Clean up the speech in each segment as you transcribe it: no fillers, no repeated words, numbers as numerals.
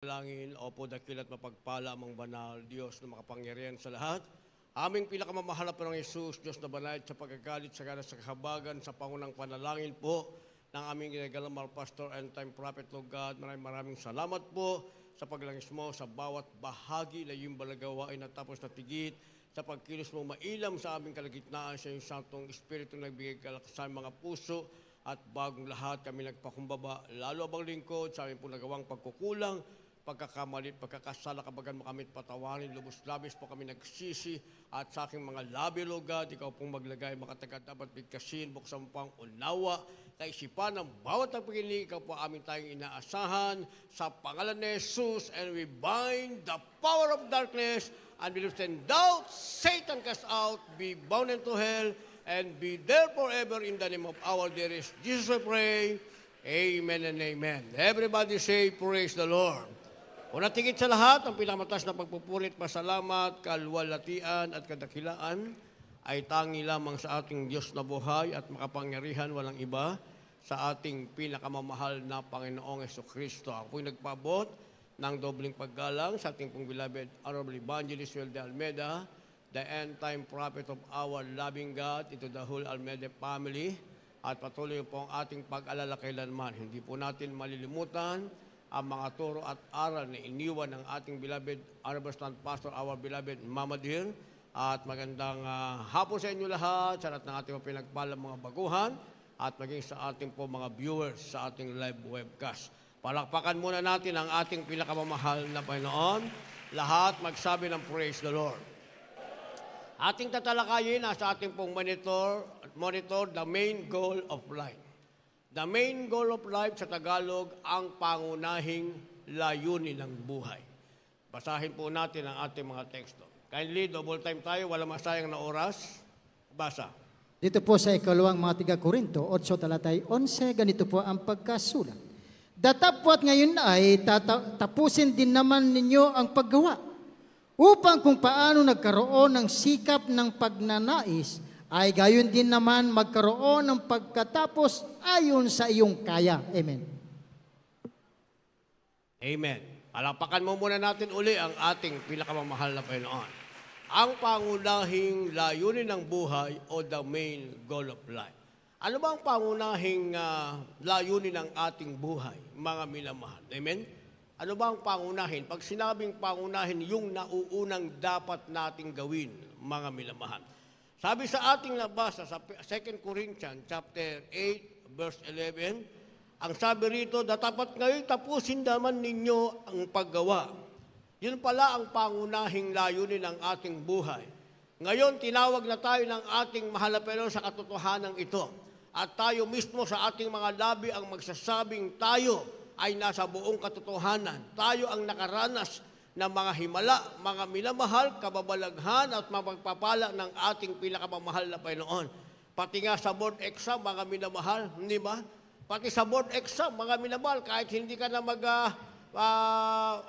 Langin, opo, dakilat mapagpala amang banal, Diyos na makapangyarihan sa lahat. Aming pinakamamahal na Panginoong Hesus, Diyos na banayad sa pagkagalit, sa ganas, sa kahabagan, sa pangunang panalangin po ng aming ginagalang mahal Pastor and Time Prophet, Lord God. Maraming salamat po sa paglangis mo sa bawat bahagi na iyong balagawa ay natapos na tigit sa pagkilos mo mailam sa aming kalagitnaan sa iyong Santong Espiritu na nagbigay kalakasan mga puso at bagong lahat kami nagpakumbaba. Lalo abang lingkod sa aming po nagawang pagkukulang, pagkakamalit, pagkakasala, kabagan mo kami patawarin, lubos-labis po kami nagsisi, at sa aking mga labi, Lord God, ikaw pong maglagay, makatagat, dapat bigkasin, buksan mo pang unawa, kaisipan ng bawat nagpakinig, ikaw po aming tayong inaasahan, sa pangalan ni Jesus, and we bind the power of darkness, and we send doubt, Satan cast out, be bound into hell, and be there forever in the name of our dearest Jesus, we pray. Amen and amen. Everybody say, praise the Lord. Una tigit sa lahat, ang pinakamatas na pagpupulit, pasalamat, kalwalatian at kadakilaan ay tangi lamang sa ating Diyos na buhay at makapangyarihan walang iba sa ating pinakamamahal na Panginoong Jesucristo. Ako po'y nagpaabot ng dobling paggalang sa ating pong beloved Honorable Evangelist Joel de Almeida, the end-time prophet of our loving God, into the whole Almeida family, at patuloy po ang ating pag-alala kailanman. Hindi po natin malilimutan ang mga turo at aral na iniwan ng ating beloved Honorable Stand Pastor, our beloved Mama Dear. At magandang hapon sa inyo lahat, sa lahat ng ating pinagpalang mga baguhan, at maging sa ating po mga viewers sa ating live webcast. Palakpakan muna natin ang ating pinakamamahal na Panginoon. Lahat magsabi ng praise the Lord. Ating tatalakayin sa ating pong monitor the main goal of life. The main goal of life sa Tagalog, ang pangunahing layunin ng buhay. Basahin po natin ang ating mga teksto. Kindly, double time tayo, wala masayang na oras. Basa. Dito po sa ikalawang mga tiga-Korinto, 8 talatay 11, ganito po ang pagkasulat. Datapwat ngayon ay tapusin din naman ninyo ang paggawa, upang kung paano nagkaroon ng sikap ng pagnanais, ay gayon din naman magkaroon ng pagkatapos ayon sa iyong kaya. Amen. Amen. Palakpakan mo muna natin uli ang ating pinakamamahal na Panginoon. Ang pangunahing layunin ng buhay o the main goal of life. Ano ba ang pangunahing layunin ng ating buhay, mga minamahal? Amen? Ano ba ang pangunahin? Pag sinabing pangunahin, yung nauunang dapat nating gawin, mga minamahal. Sabi sa ating nabasa sa 2 Corinthians chapter 8 verse 11, ang sabi rito, dapat ngayon tapusin naman ninyo ang paggawa. Yun pala ang pangunahing layunin ng ating buhay. Ngayon, tinawag na tayo ng ating mahal na Panginoon sa katotohanan ito. At tayo mismo sa ating mga labi ang magsasabing tayo ay nasa buong katotohanan. Tayo ang nakaranas ng mga himala, mga minamahal, kababalaghan at mapagpapala ng ating pinakamamahal na Panginoon. Pati nga sa board exam, mga minamahal, hindi ba? Pati sa board exam, mga minamahal, kahit hindi ka na mag-aral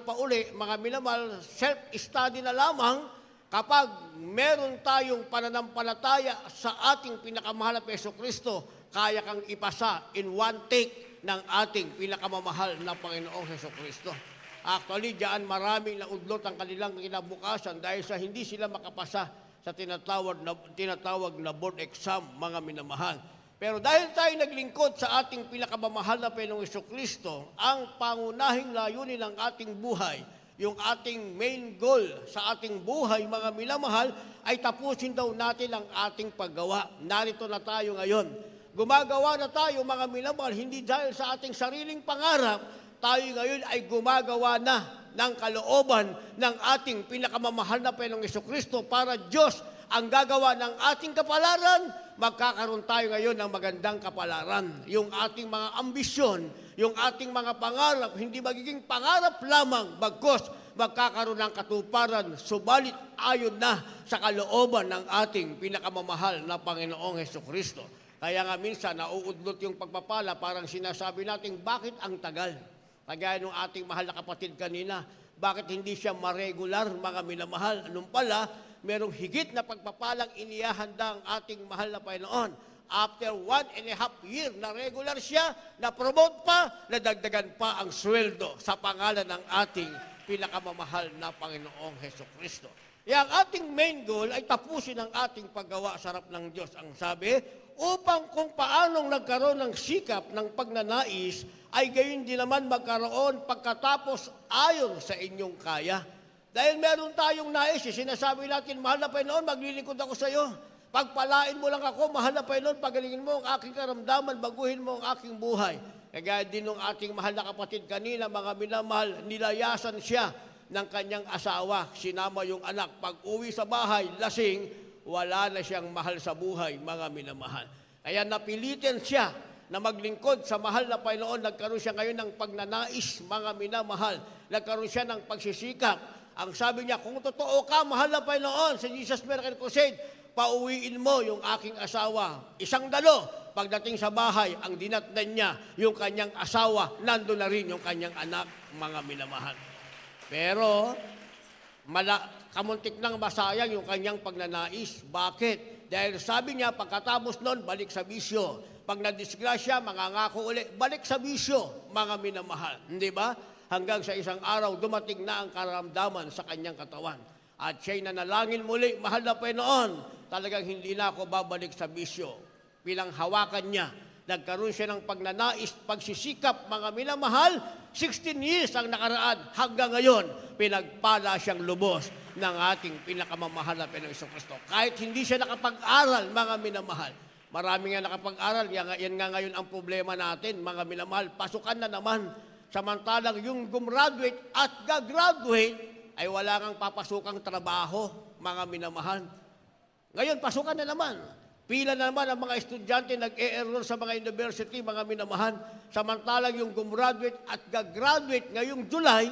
pa uli, mga minamahal, self-study na lamang, kapag meron tayong pananampalataya sa ating pinakamahal na Jesucristo, kaya kang ipasa in one take ng ating pinakamamahal na Panginoong Jesucristo. Actually, diyan maraming naudlot ang kanilang kinabukasan dahil sa hindi sila makapasa sa tinatawag na board exam, mga minamahal. Pero dahil tayo naglingkod sa ating pinakamamahal na Panginoong Jesucristo, ang pangunahing layunin ng ating buhay, yung ating main goal sa ating buhay, mga minamahal, ay tapusin daw natin ang ating paggawa. Narito na tayo ngayon. Gumagawa na tayo, mga minamahal, hindi dahil sa ating sariling pangarap, tayo ngayon ay gumagawa na ng kalooban ng ating pinakamamahal na Panginoong Jesucristo para Diyos ang gagawa ng ating kapalaran, magkakaroon tayo ngayon ng magandang kapalaran. Yung ating mga ambisyon, yung ating mga pangarap, hindi magiging pangarap lamang, bagkus magkakaroon ng katuparan, subalit ayon na sa kalooban ng ating pinakamamahal na Panginoong Jesucristo. Kaya nga minsan, nauudlot yung pagpapala, parang sinasabi natin, bakit ang tagal? Kagaya ng ating mahal na kapatid kanina, bakit hindi siya maregular, mga minamahal? Anong pala, merong higit na pagpapalang inihahanda ang ating mahal na Panginoon. after 1.5 year na regular siya, na-promote pa, nadagdagan pa ang sweldo sa pangalan ng ating pinakamamahal na Panginoong Hesukristo. Ang ating main goal ay tapusin ang ating paggawa sa harap ng Diyos. Ang sabi, upang kung paanong nagkaroon ng sikap ng pagnanais, ay gayon din naman magkaroon pagkatapos ayon sa inyong kaya. Dahil meron tayong nais, sinasabi natin, mahal na Panginoon, maglilingkod ako sa iyo. Pagpalain mo lang ako, mahal na Panginoon, pagalingin mo ang aking karamdaman, baguhin mo ang aking buhay. Kagaya din ng ating mahal na kapatid kanina, mga minamahal, nilayasan siya ng kanyang asawa, sinama yung anak. Pag uwi sa bahay, lasing, wala na siyang mahal sa buhay, mga minamahal. Kaya napilitin siya na maglingkod sa mahal na Panginoon. Nagkaroon siya ngayon ng pagnanais, mga minamahal. Nagkaroon siya ng pagsisikap. Ang sabi niya, kung totoo ka, mahal na Panginoon, sa Jesus Miracle Crusade, pauwiin mo yung aking asawa. 1 dalo. Pagdating sa bahay, ang dinatnan niya, yung kanyang asawa, nandun na rin yung kanyang anak, mga minamahal. Pero, kamuntik nang masayang yung kanyang pagnanais. Bakit? Dahil sabi niya, pagkatapos nun, balik sa bisyo. Pag nadisgrasya, mangangako uli, balik sa bisyo, mga minamahal. Hindi ba? Hanggang sa isang araw, dumating na ang karamdaman sa kanyang katawan. At siya'y nanalangin muli, mahal na Panginoon, talagang hindi na ako babalik sa bisyo. Pinanghawakan niya. Nagkaroon siya ng pagnanais, pagsisikap, mga minamahal. 16 years ang nakaraan hanggang ngayon, pinagpala siyang lubos ng ating pinakamamahal na Panginoong Kristo. Kahit hindi siya nakapag-aral, mga minamahal. Marami nga nakapag-aral, yan nga ngayon ang problema natin, mga minamahal. Pasukan na naman. Samantalang yung gumraduate at gagraduate, ay wala kang papasukang trabaho, mga minamahal. Ngayon, pasukan na naman. Pila na naman ang mga estudyante nag-e-enroll sa mga university, mga minamahal. Samantalang yung gumraduate at gagraduate ngayong July,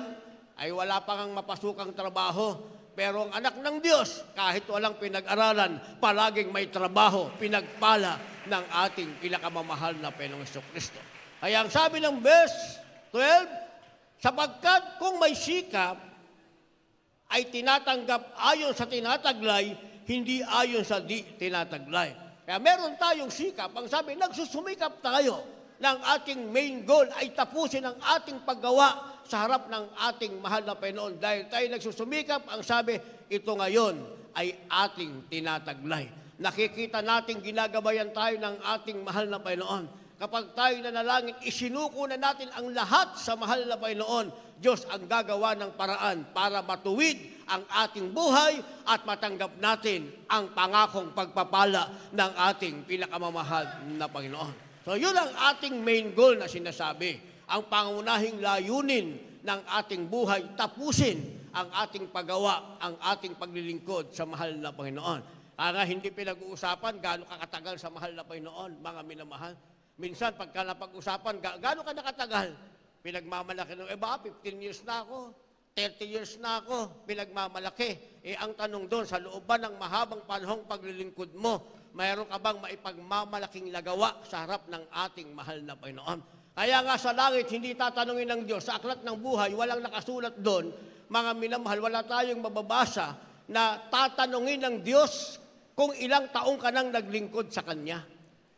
ay wala pa kang mapasukang trabaho. Pero ang anak ng Diyos, kahit walang pinag-aralan, palaging may trabaho, pinagpala ng ating pinakamamahal na Panginoong Kristo. Kaya ang sabi ng verse 12, sapagkat kung may sikap, ay tinatanggap ayon sa tinataglay, hindi ayon sa di tinataglay. Kaya meron tayong sikap. Ang sabi, nagsusumikap tayo ng ating main goal ay tapusin ang ating paggawa sa harap ng ating mahal na Panginoon. Dahil tayo nagsusumikap, ang sabi, ito ngayon ay ating tinataglay. Nakikita natin, ginagabayan tayo ng ating mahal na Panginoon. Kapag tayo nanalangin, isinuko na natin ang lahat sa mahal na Panginoon. Diyos ang gagawa ng paraan para matuwid ang ating buhay at matanggap natin ang pangakong pagpapala ng ating pinakamamahal na Panginoon. So yun ang ating main goal na sinasabi. Ang pangunahing layunin ng ating buhay, tapusin ang ating paggawa, ang ating paglilingkod sa mahal na Panginoon. Kaya hindi pinag-uusapan gaano kakatagal sa mahal na Panginoon, mga minamahal. Minsan, pagka napag-usapan, gaano ka nakatagal? Pinagmamalaki ng iba, 15 years na ako, 30 years na ako, pinagmamalaki. Ang tanong doon, sa loob ba ng mahabang panahong paglilingkod mo, mayroon ka bang maipagmamalaking nagawa sa harap ng ating mahal na Panginoon? Kaya nga sa langit, hindi tatanungin ng Diyos. Sa aklat ng buhay, walang nakasulat doon, mga minamahal, wala tayong mababasa na tatanungin ng Diyos kung ilang taong ka nang naglingkod sa Kanya.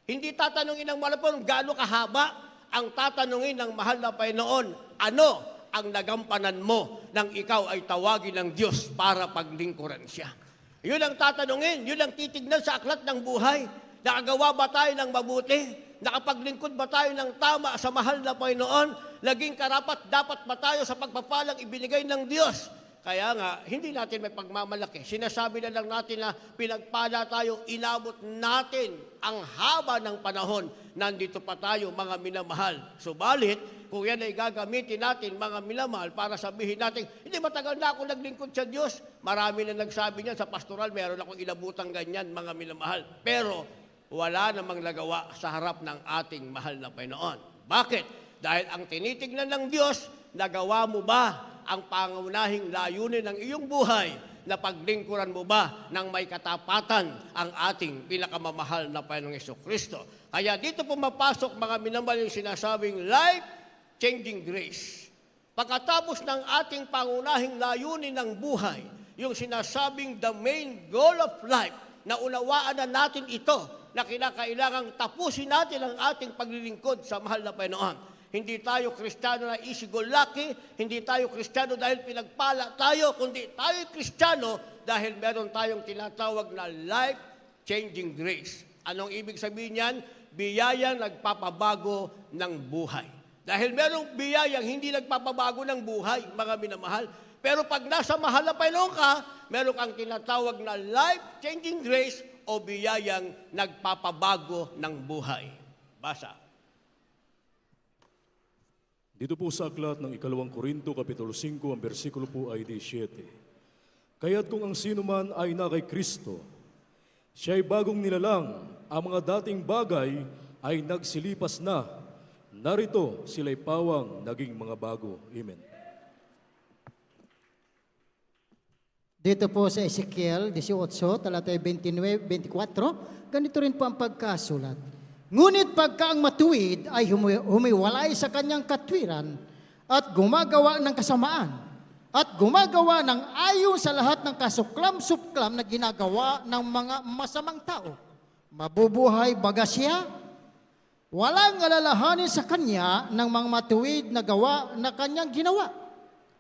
Hindi tatanungin ng malapon, gaano kahaba. Ang tatanungin ng mahal na Panginoon, ano ang nagampanan mo nang ikaw ay tawagin ng Diyos para paglingkuran siya? Yun ang tatanungin, yun ang titignan sa aklat ng buhay. Nakagawa ba tayo ng mabuti? Nakapaglingkod ba tayo ng tama sa mahal na Panginoon? Naging karapat dapat ba tayo sa pagpapalang ibinigay ng Diyos? Kaya nga, hindi natin may pagmamalaki. Sinasabi na lang natin na pinagpala tayo, inabot natin ang haba ng panahon. Nandito pa tayo, mga minamahal. Subalit, kung yan ay gagamitin natin, mga minamahal, para sabihin natin, hindi matagal na ako naglingkod sa Diyos. Marami na nagsabi niyan sa pastoral, meron akong inabutang ganyan, mga minamahal. Pero, wala namang nagawa sa harap ng ating mahal na Panginoon. Bakit? Dahil ang tinitignan ng Diyos, nagawa mo ba ang pangunahing layunin ng iyong buhay na paglingkuran mo ba ng may katapatan ang ating pinakamamahal na Panginoong Kristo? Kaya dito pumapasok, mga minamahal, yung sinasabing life-changing grace. Pagkatapos ng ating pangunahing layunin ng buhay, yung sinasabing the main goal of life, na unawaan na natin ito, na kinakailangang tapusin natin ang ating paglilingkod sa mahal na Panginoon. Hindi tayo Kristiyano na easy-go-lucky, hindi tayo Kristiyano dahil pinagpala tayo, kundi tayo Kristiyano dahil meron tayong tinatawag na life-changing grace. Anong ibig sabihin yan? Biyayang nagpapabago ng buhay. Dahil merong biyayang hindi nagpapabago ng buhay, mga minamahal. Pero pag nasa mahal na Panginoon ka, meron kang tinatawag na life-changing grace o biyayang nagpapabago ng buhay. Basa. Dito po sa aklat ng 2 Korinto, Kapitulo 5, ang bersikulo po ay 17. Kaya't kung ang sino man ay na kay Kristo, siya ay bagong nilalang, ang mga dating bagay ay nagsilipas na. Narito sila'y pawang naging mga bago. Amen. Dito po sa Ezekiel 18, talatay 29-24, ganito rin po ang pagkasulat. Ngunit pagka ang matuwid ay humiwalay sa kanyang katwiran at gumagawa ng kasamaan at gumagawa ng ayon sa lahat ng kasuklam-suklam na ginagawa ng mga masamang tao. Mabubuhay baga siya, walang alalahanin sa kanya ng mga matuwid na gawa na kanyang ginawa.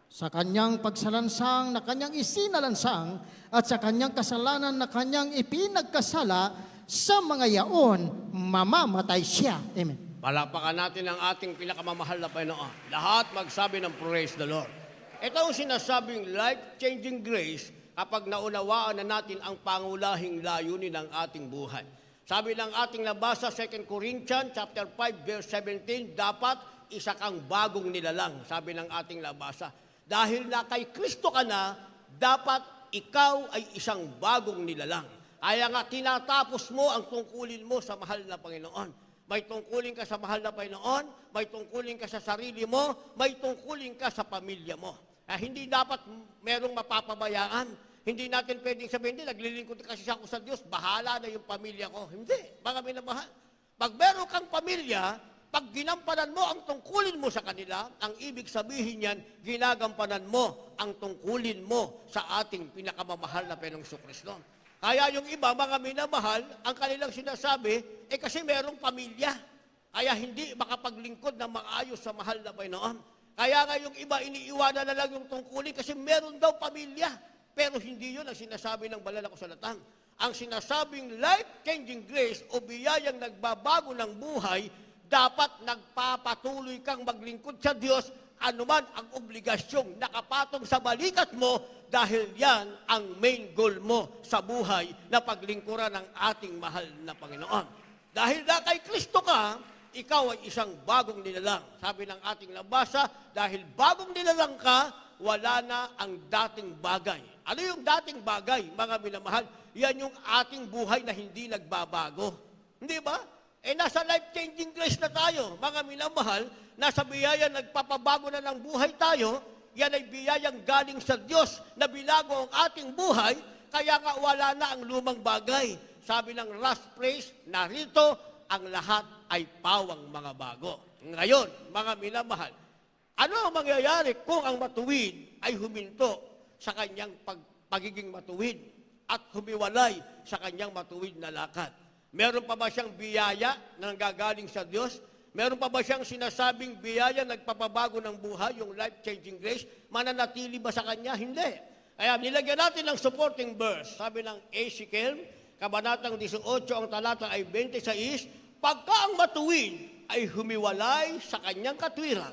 Sa kanyang pagsalansang na kanyang isinalansang at sa kanyang kasalanan na kanyang ipinagkasala, sa mga yaon, mamamatay siya. Amen. Palapakan natin ang ating pinakamamahal na Panginoon. Lahat magsabi ng praise the Lord. Ito ang sinasabing life-changing grace kapag naunawaan na natin ang pangulahing layunin ng ating buhay. Sabi ng ating nabasa, 2 Corinthians chapter 5, verse 17, dapat isa kang bagong nilalang, sabi ng ating nabasa. Dahil na kay Kristo ka na, dapat ikaw ay isang bagong nilalang. Kaya nga, tinatapos mo ang tungkulin mo sa mahal na Panginoon. May tungkulin ka sa mahal na Panginoon, may tungkulin ka sa sarili mo, may tungkulin ka sa pamilya mo. Hindi dapat merong mapapabayaan. Hindi natin pwedeng sabihin, hindi, naglilingkod kasi ako sa Diyos, bahala na yung pamilya ko. Hindi, mga minamahal. Pag meron kang pamilya, pag ginampanan mo ang tungkulin mo sa kanila, ang ibig sabihin yan, ginagampanan mo ang tungkulin mo sa ating pinakamamahal na Panginoong Kristo. Kaya yung iba, mga minamahal, ang kanilang sinasabi, kasi merong pamilya. Kaya hindi makapaglingkod ng maayos sa mahal na Panginoon. Kaya nga yung iba, iniiwanan na lang yung tungkulin kasi meron daw pamilya. Pero hindi yun ang sinasabi ng banal na kasulatan. Ang sinasabing life-changing grace o biyayang nagbabago ng buhay, dapat nagpapatuloy kang maglingkod sa Diyos anuman ang obligasyong nakapatong sa balikat mo dahil yan ang main goal mo sa buhay na paglingkuran ng ating mahal na Panginoon. Dahil na kay Kristo ka, ikaw ay isang bagong nilalang. Sabi ng ating nabasa, dahil bagong nilalang ka, wala na ang dating bagay. Ano yung dating bagay, mga minamahal? Yan yung ating buhay na hindi nagbabago. Hindi ba? Nasa life-changing grace na tayo, mga minamahal, nasa biyaya nagpapabago na ng buhay tayo, yan ay biyayang galing sa Diyos na binago ang ating buhay, kaya nga wala na ang lumang bagay. Sabi ng last phrase, narito ang lahat ay pawang mga bago. Ngayon, mga minamahal, ano ang mangyayari kung ang matuwid ay huminto sa kanyang pagiging matuwid at humiwalay sa kanyang matuwid na lakad? Meron pa ba siyang biyaya na nanggagaling sa Diyos? Meron pa ba siyang sinasabing biyaya nagpapabago ng buhay, yung life-changing grace? Mananatili ba sa kanya? Hindi. Kaya nilagyan natin ng supporting verse. Sabi ng Ezekiel, Kabanatang 18, ang talata ay 26, pagka ang matuwid ay humiwalay sa kanyang katwiran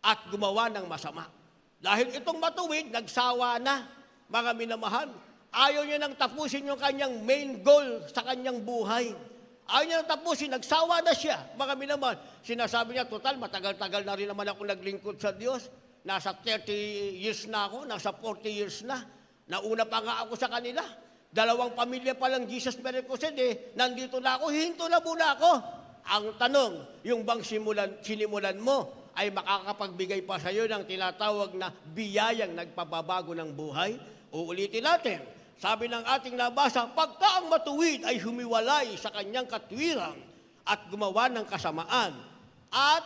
at gumawa ng masama. Dahil itong matuwid, nagsawa na, mga minamahal. Ayaw niya nang tapusin yung kanyang main goal sa kanyang buhay. Ayaw niya nang tapusin, nagsawa na siya. Mga minamahal, sinasabi niya, total, matagal-tagal na rin naman ako naglingkod sa Diyos. Nasa 30 years na ako, nasa 40 years na. Nauna pa nga ako sa kanila. 2 pamilya pa lang Jesus Mericosed, nandito na ako, hinto na muna ako. Ang tanong, yung bang sinimulan mo ay makakapagbigay pa sa iyo ng tinatawag na biyayang nagpababago ng buhay? Uulitin natin. Sabi ng ating nabasa, pagka ang matuwid ay humiwalay sa kanyang katwiran at gumawa ng kasamaan at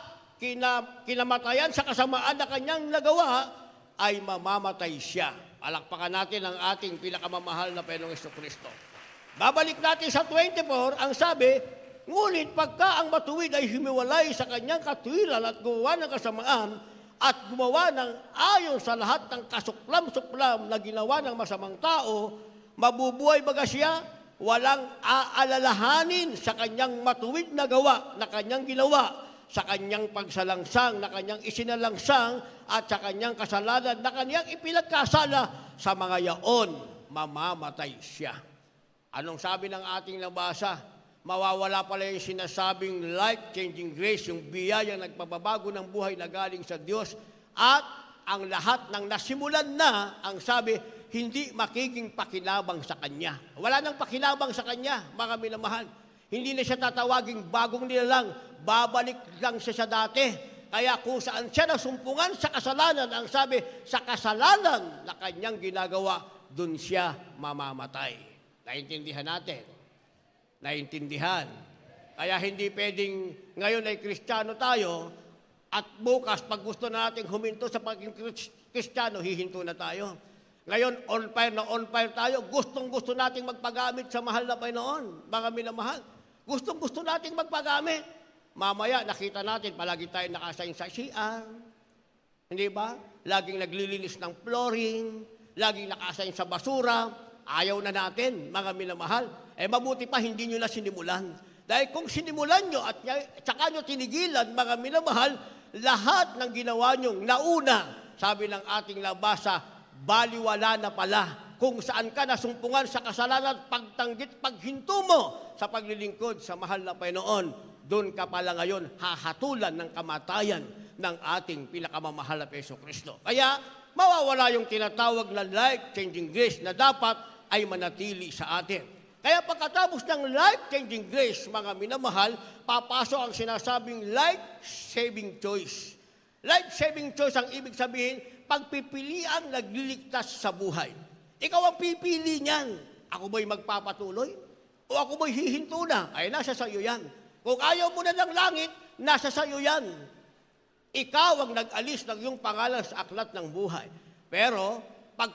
kinamatayan sa kasamaan na kanyang nagawa, ay mamamatay siya. Palakpakan natin ang ating pinakamamahal na Panginoong Kristo. Babalik natin sa 24, ang sabi, ngunit pagka ang matuwid ay humiwalay sa kanyang katwiran at gumawa ng kasamaan at gumawa ng ayon sa lahat ng kasuklam-suklam na ginawa ng masamang tao, mabubuhay baga siya, walang aalalahanin sa kanyang matuwid na gawa na kanyang ginawa, sa kanyang pagsalangsang na kanyang isinalangsang at sa kanyang kasalanan na kanyang ipinagkasala, sa mga yaon mamamatay siya. Anong sabi ng ating nabasa? Mawawala pala yung sinasabing life-changing grace, yung biyayang nagpababago ng buhay na galing sa Diyos, at ang lahat ng nasimulan na, ang sabi, hindi makiging pakinabang sa Kanya. Wala nang pakinabang sa Kanya, mga minamahal. Hindi na siya tatawaging bagong nilalang, babalik lang siya sa dati. Kaya kung saan siya nasumpungan sa kasalanan, ang sabi, sa kasalanan na Kanyang ginagawa, dun siya mamamatay. Naintindihan natin? Naintindihan. Kaya hindi pwedeng ngayon ay Kristiyano tayo at bukas pag gusto nating huminto sa pagiging Kristiyano, hihinto na tayo. Ngayon, on fire tayo. Gustong-gusto nating magpagamit sa mahal na Panginoon, mga minamahal. Gustong-gusto nating magpagamit. Mamaya, nakita natin, palagi tayo nakasayin sa CR. Hindi ba? Laging naglilinis ng flooring, laging nakasayin sa basura. Ayaw na natin, mga minamahal. Mabuti pa, hindi nyo na sinimulan. Dahil kung sinimulan nyo at saka nyo tinigilan, mga minamahal, lahat ng ginawa nyo nauna, sabi ng ating nabasa, baliwala na pala. Kung saan ka nasumpungan sa kasalanan, pagtanggit, paghinto mo sa paglilingkod sa mahal na Panginoon, doon ka pala ngayon hahatulan ng kamatayan ng ating pinakamamahal na Jesucristo. Kaya, mawawala yung tinatawag na life-changing grace na dapat ay manatili sa atin. Kaya pagkatapos ng life-changing grace, mga minamahal, papasok ang sinasabing life-saving choice. Life-saving choice ang ibig sabihin, pagpipiliang nagliligtas sa buhay. Ikaw ang pipili niyan. Ako ba'y magpapatuloy? O ako ba'y hihinto na? Ay, nasa sayo yan. Kung ayaw mo na ng langit, nasa sayo yan. Ikaw ang nag-alis ng iyong pangalan sa aklat ng buhay. Pero, pag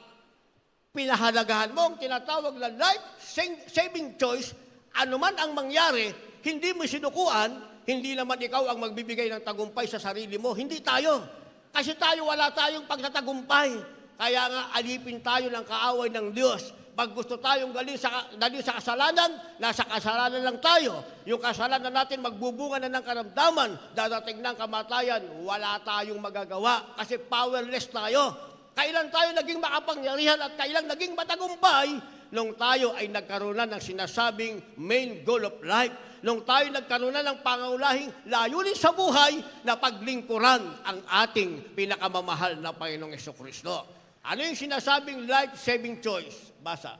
pinahalagahan mo ang tinatawag na life-saving choice, anuman ang mangyari, hindi mo sinukuan, hindi naman ikaw ang magbibigay ng tagumpay sa sarili mo. Hindi tayo. Kasi tayo wala tayong pagtatagumpay. Kaya nga alipin tayo ng kaaway ng Diyos. Pag gusto tayong galing sa kasalanan, nasa kasalanan lang tayo. Yung kasalanan natin magbubunga na ng karamdaman, dadating ng kamatayan, wala tayong magagawa kasi powerless tayo. Kailan tayo naging makapangyarihan at kailan naging matagumpay? Nung tayo ay nagkaroon na ng sinasabing main goal of life. Nung tayo nagkaroon na ng pangaulahing layunin sa buhay na paglingkuran ang ating pinakamamahal na Panginoong Jesucristo. Ano yung sinasabing life-saving choice? Basa.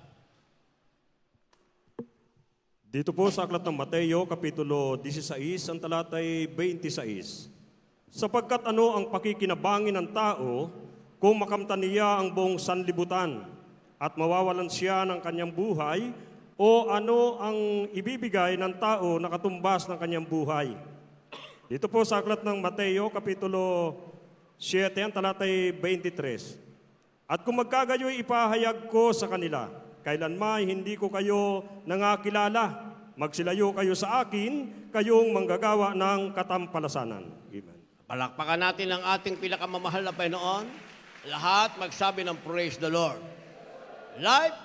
Dito po sa aklat ng Mateo, Kapitulo 16, ang talatay 26. Sapagkat ano ang pakikinabangin ng tao kung makamtan niya ang buong sanlibutan at mawawalan siya ng kanyang buhay, o ano ang ibibigay ng tao na katumbas ng kanyang buhay? Dito po sa aklat ng Mateo, Kapitulo 7, ang talatay 23. At kung magkagayo'y ipahayag ko sa kanila, kailanman hindi ko kayo nangakilala. Magsilayo kayo sa akin, kayong manggagawa ng katampalasanan. Amen. Palakpakan natin ang ating pinakamamahal na Panginoon. Lahat magsabi ng praise the Lord. Life,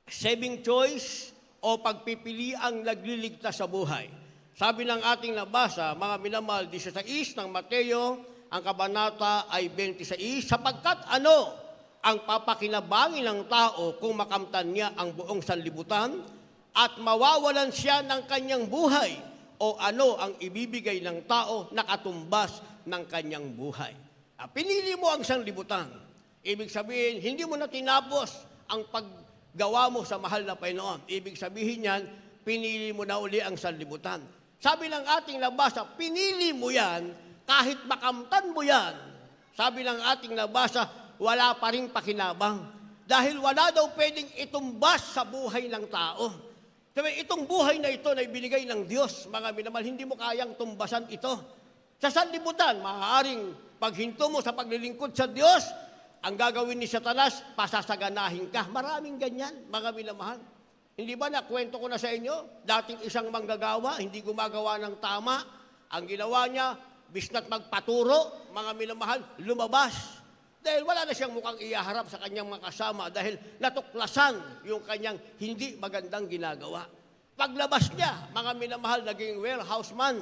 saving choice, o pagpipili ang nagliligtas sa buhay. Sabi ng ating nabasa, mga minamahal, 16 ng Mateo, ang kabanata ay 26, sapagkat ano ang papakinabangin ng tao kung makamtan niya ang buong sanlibutan at mawawalan siya ng kanyang buhay, o ano ang ibibigay ng tao na katumbas ng kanyang buhay. Pinili mo ang sanlibutan. Ibig sabihin, hindi mo na tinapos ang paggawa mo sa mahal na Panginoon. Ibig sabihin yan, pinili mo na uli ang sanlibutan. Sabi ng ating nabasa, pinili mo yan kahit makamtan mo yan. Sabi ng ating nabasa, wala pa rin pakinabang. Dahil wala daw pwedeng itumbas sa buhay ng tao. Sabi, itong buhay na ito na ibinigay ng Diyos, mga minamahal, hindi mo kayang tumbasan ito. Sa sanlibutan, maaaring paghinto mo sa paglilingkod sa Diyos, ang gagawin ni Satanas, pasasaganahin ka. Maraming ganyan, mga minamahal. Hindi ba nakwento ko na sa inyo? Dating isang manggagawa, hindi gumagawa ng tama. Ang ginawa niya, bisna't magpaturo, mga minamahal, lumabas. Dahil wala na siyang mukhang iyaharap sa kanyang mga kasama dahil natuklasan yung kanyang hindi magandang ginagawa. Paglabas niya, mga minamahal, naging warehouseman.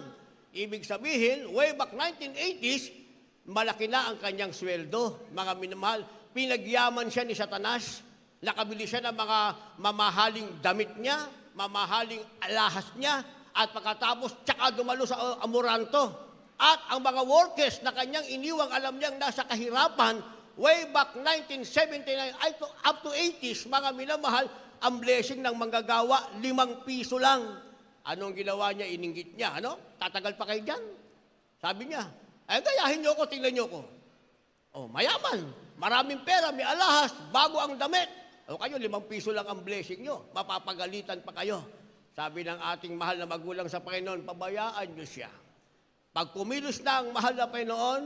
Ibig sabihin, way back 1980s, malaki na ang kanyang sweldo. Mga minamahal, pinagyaman siya ni Satanas. Nakabili siya ng mga mamahaling damit niya, mamahaling alahas niya, at pagkatapos tsaka dumalo sa Amoranto. At ang mga workers na kanyang iniwang alam niyang nasa kahirapan, way back 1979 up to 80s, mga minamahal, ang blessing ng manggagawa, 5 piso lang. Anong ginawa niya? Ininggit niya. Ano? Tatagal pa kayo dyan? Sabi niya, ay gayahin niyo ko, tingnan niyo ko. Oh, mayaman, maraming pera, may alahas, bago ang damit. O kayo, 5 piso lang ang blessing niyo. Mapapagalitan pa kayo. Sabi ng ating mahal na magulang sa Panginoon, pabayaan niyo siya. Pag kumilos na ang mahal na Panginoon,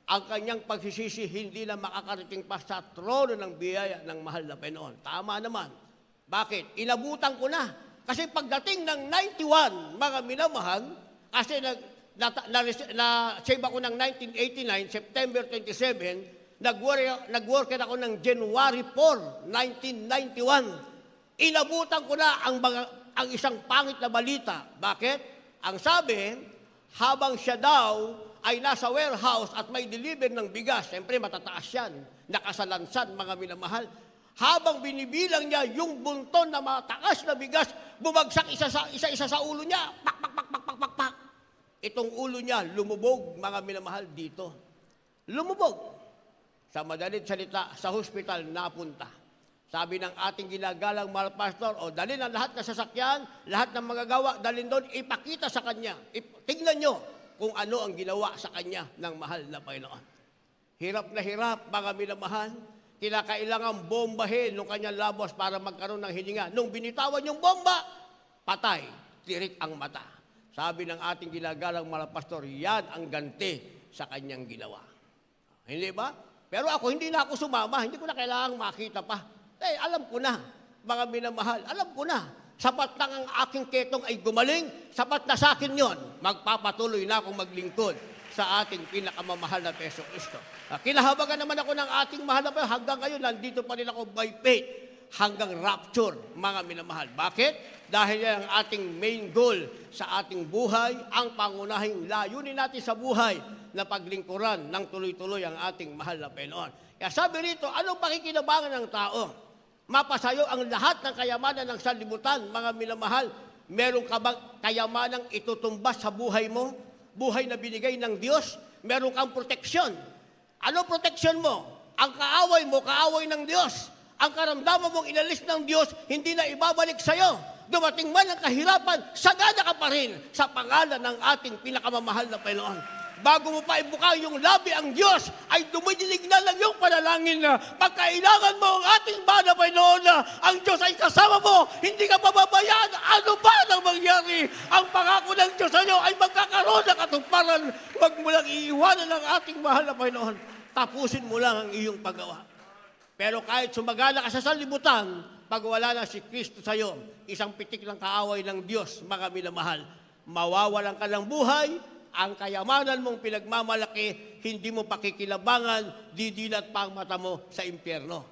ang kanyang pagsisisi hindi na makakarating pa sa trono ng biyaya ng mahal na Panginoon. Tama naman. Bakit? Inabutan ko na. Kasi pagdating ng 91, mga minamahal, kasi na-save ako ng 1989, September 27, nag-worker ako ng January 4, 1991. Inabutan ko na ang isang pangit na balita. Bakit? Ang sabi, habang siya daw ay nasa warehouse at may deliver ng bigas, siyempre matataas yan, nakasalansan, mga minamahal. Habang binibilang niya yung bunton na mataas na bigas, bumagsak isa-isa sa ulo niya. Pak, pak, pak, pak, pak, pak, pak. Itong ulo niya, lumubog, mga minamahal, dito. Lumubog. Sa madalit salita, sa hospital napunta. Sabi ng ating ginagalang mahal pastor, o dalhin ang lahat ng sasakyan, lahat ng magagawa, dalhin doon, ipakita sa kanya. Tingnan nyo kung ano ang ginawa sa kanya ng mahal na Panginoon. Hirap na hirap, mga minamahal. Kinakailangan bombahin nung kanyang labos para magkaroon ng hininga. Nung binitawan yung bomba, patay, tirik ang mata. Sabi ng ating ginagalang mahal pastor, yan ang ganti sa kanyang ginawa. Hindi ba? Pero ako, hindi na ako sumama. Hindi ko na kailangang makita pa. Alam ko na, mga minamahal, alam ko na. Sapat lang ang aking ketong ay gumaling, sapat na sa akin yon. Magpapatuloy na akong maglingkod sa ating pinakamamahal na Peso Kristo. Kinahabagan naman ako ng ating mahal na Panginoon. Hanggang ngayon, nandito pa rin ako by faith hanggang rapture, mga minamahal. Bakit? Dahil yan ang ating main goal sa ating buhay, ang pangunahing layunin natin sa buhay na paglingkuran ng tuloy-tuloy ang ating mahal na Panginoon. Kaya sabi rito, anong pakikinabangan ng tao? Mapasayo ang lahat ng kayamanan ng sanlibutan, mga minamahal. Meron ka bang kayamanang itutumbas sa buhay mo? Buhay na binigay ng Diyos? Meron kang proteksyon. Ano proteksyon mo? Ang kaaway mo, kaaway ng Diyos. Ang karamdaman mong inalis ng Diyos, hindi na ibabalik sa'yo. Dumating man ang kahirapan, sagana ka pa rin sa pangalan ng ating pinakamamahal na Panginoon. Bago mo pa ibuka yung labi ang Diyos, ay dumidilig na lang yung panalangin na pagkailangan mo ang ating mahal na Panginoon na ang Diyos ay kasama mo, hindi ka pababayaan. Ano ba nang mangyari? Ang pangako ng Diyos sa iyo ay magkakaroon ng katuparan. Huwag mo lang iiwanan ang ating mahal na Panginoon. Tapusin mo lang ang iyong paggawa. Pero kahit sumagana ka sa sanlibutan, pag wala na si Kristo sa iyo, isang pitik ng kaaway ng Diyos, mga minamahal, mawawalan ka ng buhay, ang kayamanan mong pinagmamalaki, hindi mo pakikilabangan, didilat pa ang mata mo sa impyerno.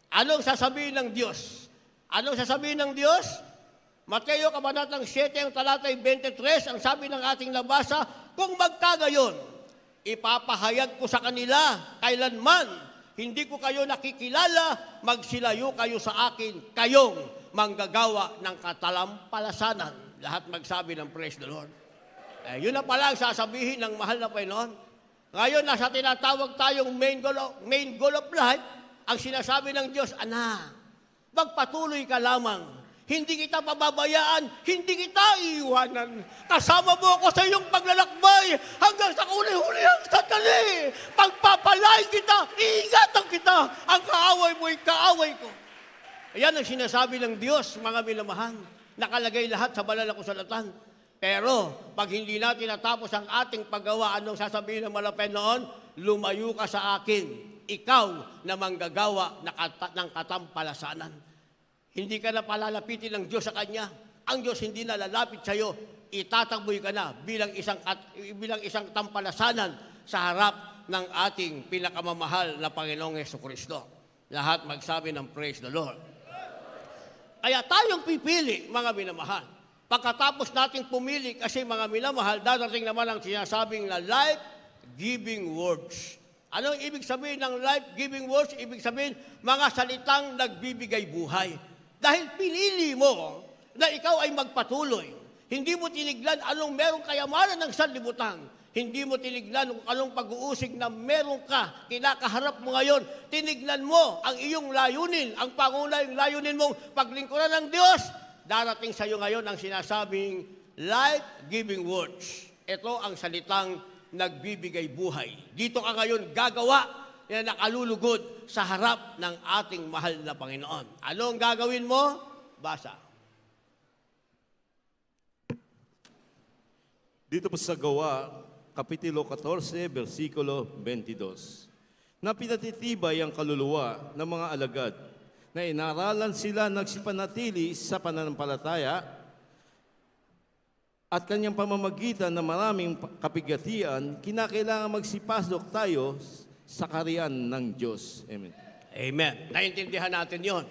Anong sasabihin ng Diyos? Anong sasabihin ng Diyos? Mateo Kabanatang 7, ang talatay 23, ang sabi ng ating nabasa, kung magkagayon, ipapahayag ko sa kanila kailanman, hindi ko kayo nakikilala, magsilayo kayo sa akin, kayong manggagawa ng katalampalasanan. Lahat magsabi ng praise the Lord. Yun na pala ang sasabihin ng mahal na Panginoon. Ngayon, nasa tinatawag tayong main goal of life, ang sinasabi ng Diyos, anak, magpatuloy ka lamang. Hindi kita pababayaan, hindi kita iiwanan. Kasama mo ako sa iyong paglalakbay hanggang sa huli-hulihang sandali. Pagpapalain kita, iingatan kita. Ang kaaway mo ay kaaway ko. Ayan ang sinasabi ng Diyos, mga minamahal. Nakalagay lahat sa banal na kasulatan. Pero, pag hindi natin natapos ang ating paggawa, anong sasabihin ng malapit noon? Lumayo ka sa akin, ikaw na manggagawa ng katampalasanan. Hindi ka na palalapitin ng Diyos sa Kanya. Ang Diyos hindi na lalapit sa iyo. Itatakboy ka na bilang isang tampalasanan sa harap ng ating pinakamamahal na Panginoong Jesucristo. Lahat magsabi ng praise the Lord. Kaya tayong pipili, mga minamahal. Pagkatapos nating pumili, kasi mga minamahal, dadating naman ang sinasabing na life-giving words. Ano ang ibig sabihin ng life-giving words? Ibig sabihin, mga salitang nagbibigay buhay. Dahil pinili mo na ikaw ay magpatuloy. Hindi mo tinignan anong merong kayamanan ng sanlibutan. Hindi mo tinignan kung anong pag-uusig na meron ka, kinakaharap mo ngayon. Tinignan mo ang iyong layunin, ang pangunahing layunin mong paglingkuran ng Diyos. Darating sa iyo ngayon ang sinasabing life-giving words. Ito ang salitang nagbibigay buhay. Dito ka ngayon gagawa na nakalulugod sa harap ng ating mahal na Panginoon. Ano ang gagawin mo? Basa. Dito po sa Gawa, Kapitulo 14, versikulo 22. Na pinatitibay ang kaluluwa ng mga alagad, na inaralan sila nagsipanatili sa pananampalataya at kanyang pamamagitan na maraming kapigatian, kinakailangan magsipasok tayo sa kaharian ng Diyos. Amen. Amen. Naintindihan natin yon.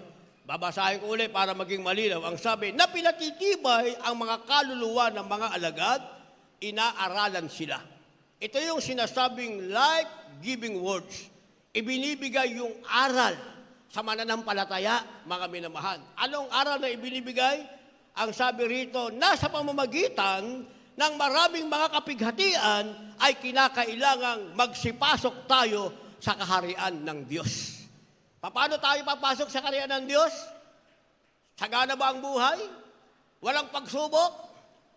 Babasahin ko ulit para maging malinaw. Ang sabi, na pinatitibay ang mga kaluluwa ng mga alagad, inaaralan sila. Ito yung sinasabing life-giving words. Ibinibigay yung aral sa mananampalataya, mga minamahal. Anong aral na ibinibigay? Ang sabi rito, nasa pamamagitan ng maraming mga kapighatian ay kinakailangang magsipasok tayo sa kaharian ng Diyos. Paano tayo papasok sa kaharian ng Diyos? Sagana ba ang buhay? Walang pagsubok?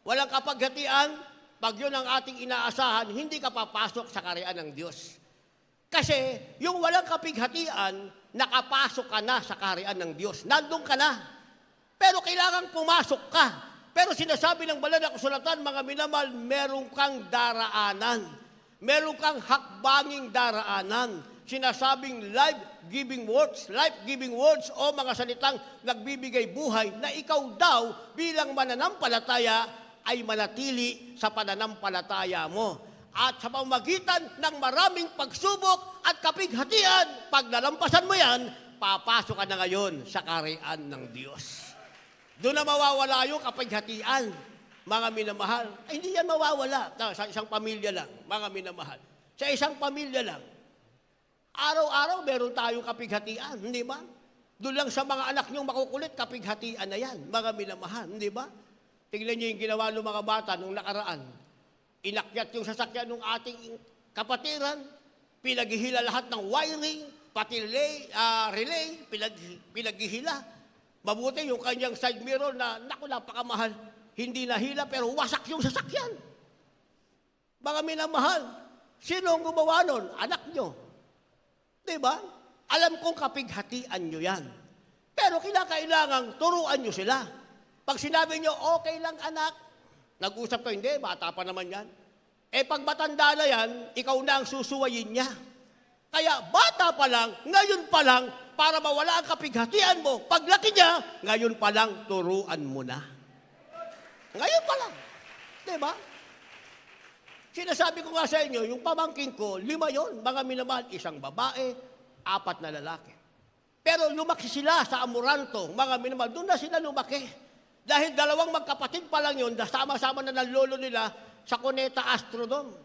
Walang kapighatian? Pag yun ang ating inaasahan, hindi ka papasok sa kaharian ng Diyos. Kasi yung walang kapighatian, nakapasok ka na sa kaharian ng Diyos. Nandun ka na. Pero kailangan pumasok ka. Pero sinasabi ng banal na kasulatan, mga minamahal, meron kang daraanan. Meron kang hakbanging daraanan. Sinasabing life-giving words o mga salitang nagbibigay buhay na ikaw daw bilang mananampalataya ay manatili sa pananampalataya mo. At sa pamamagitan ng maraming pagsubok at kapighatian, pag nalampasan mo yan, papasok ka na ngayon sa kaharian ng Diyos. Doon na mawawala yung kapighatian, mga minamahal. Ay, hindi yan mawawala. Sa isang pamilya lang, mga minamahal. Sa isang pamilya lang. Araw-araw meron tayong kapighatian, hindi ba? Doon lang sa mga anak niyong makukulit, kapighatian na yan, mga minamahal, hindi ba? Tingnan niyo yung ginawa ng mga bata nung nakaraan. Inakyat yung sasakyan ng ating kapatiran, pinaghihila lahat ng wiring, pati relay, pinaghihila. Mabuti yung kanyang side mirror na, naku, napakamahal. Hindi nahila pero wasak yung sasakyan. Mga minamahal, sino ang gumawa nun? Anak nyo. Diba? Alam kong kapighatian nyo yan. Pero kinakailangang turuan nyo sila. Pag sinabi nyo, okay lang anak, nag-usap ko, hindi, bata pa naman yan. Eh pag matanda na yan, ikaw na ang susuwayin niya. Kaya bata pa lang, ngayon pa lang, para mawala ang kapighatian mo, paglaki niya, ngayon pa lang, turuan mo na. Ngayon pa lang. Diba? Sinasabi ko nga sa inyo, yung pamangkin ko, 5 yon, mga minamahal, 1 babae, 4 na lalaki. Pero lumaki sila sa Amoranto, mga minamahal, doon na sila lumaki. Dahil 2 magkapatid pa lang yun, sama-sama na ng lolo nila sa Cuneta Astrodome.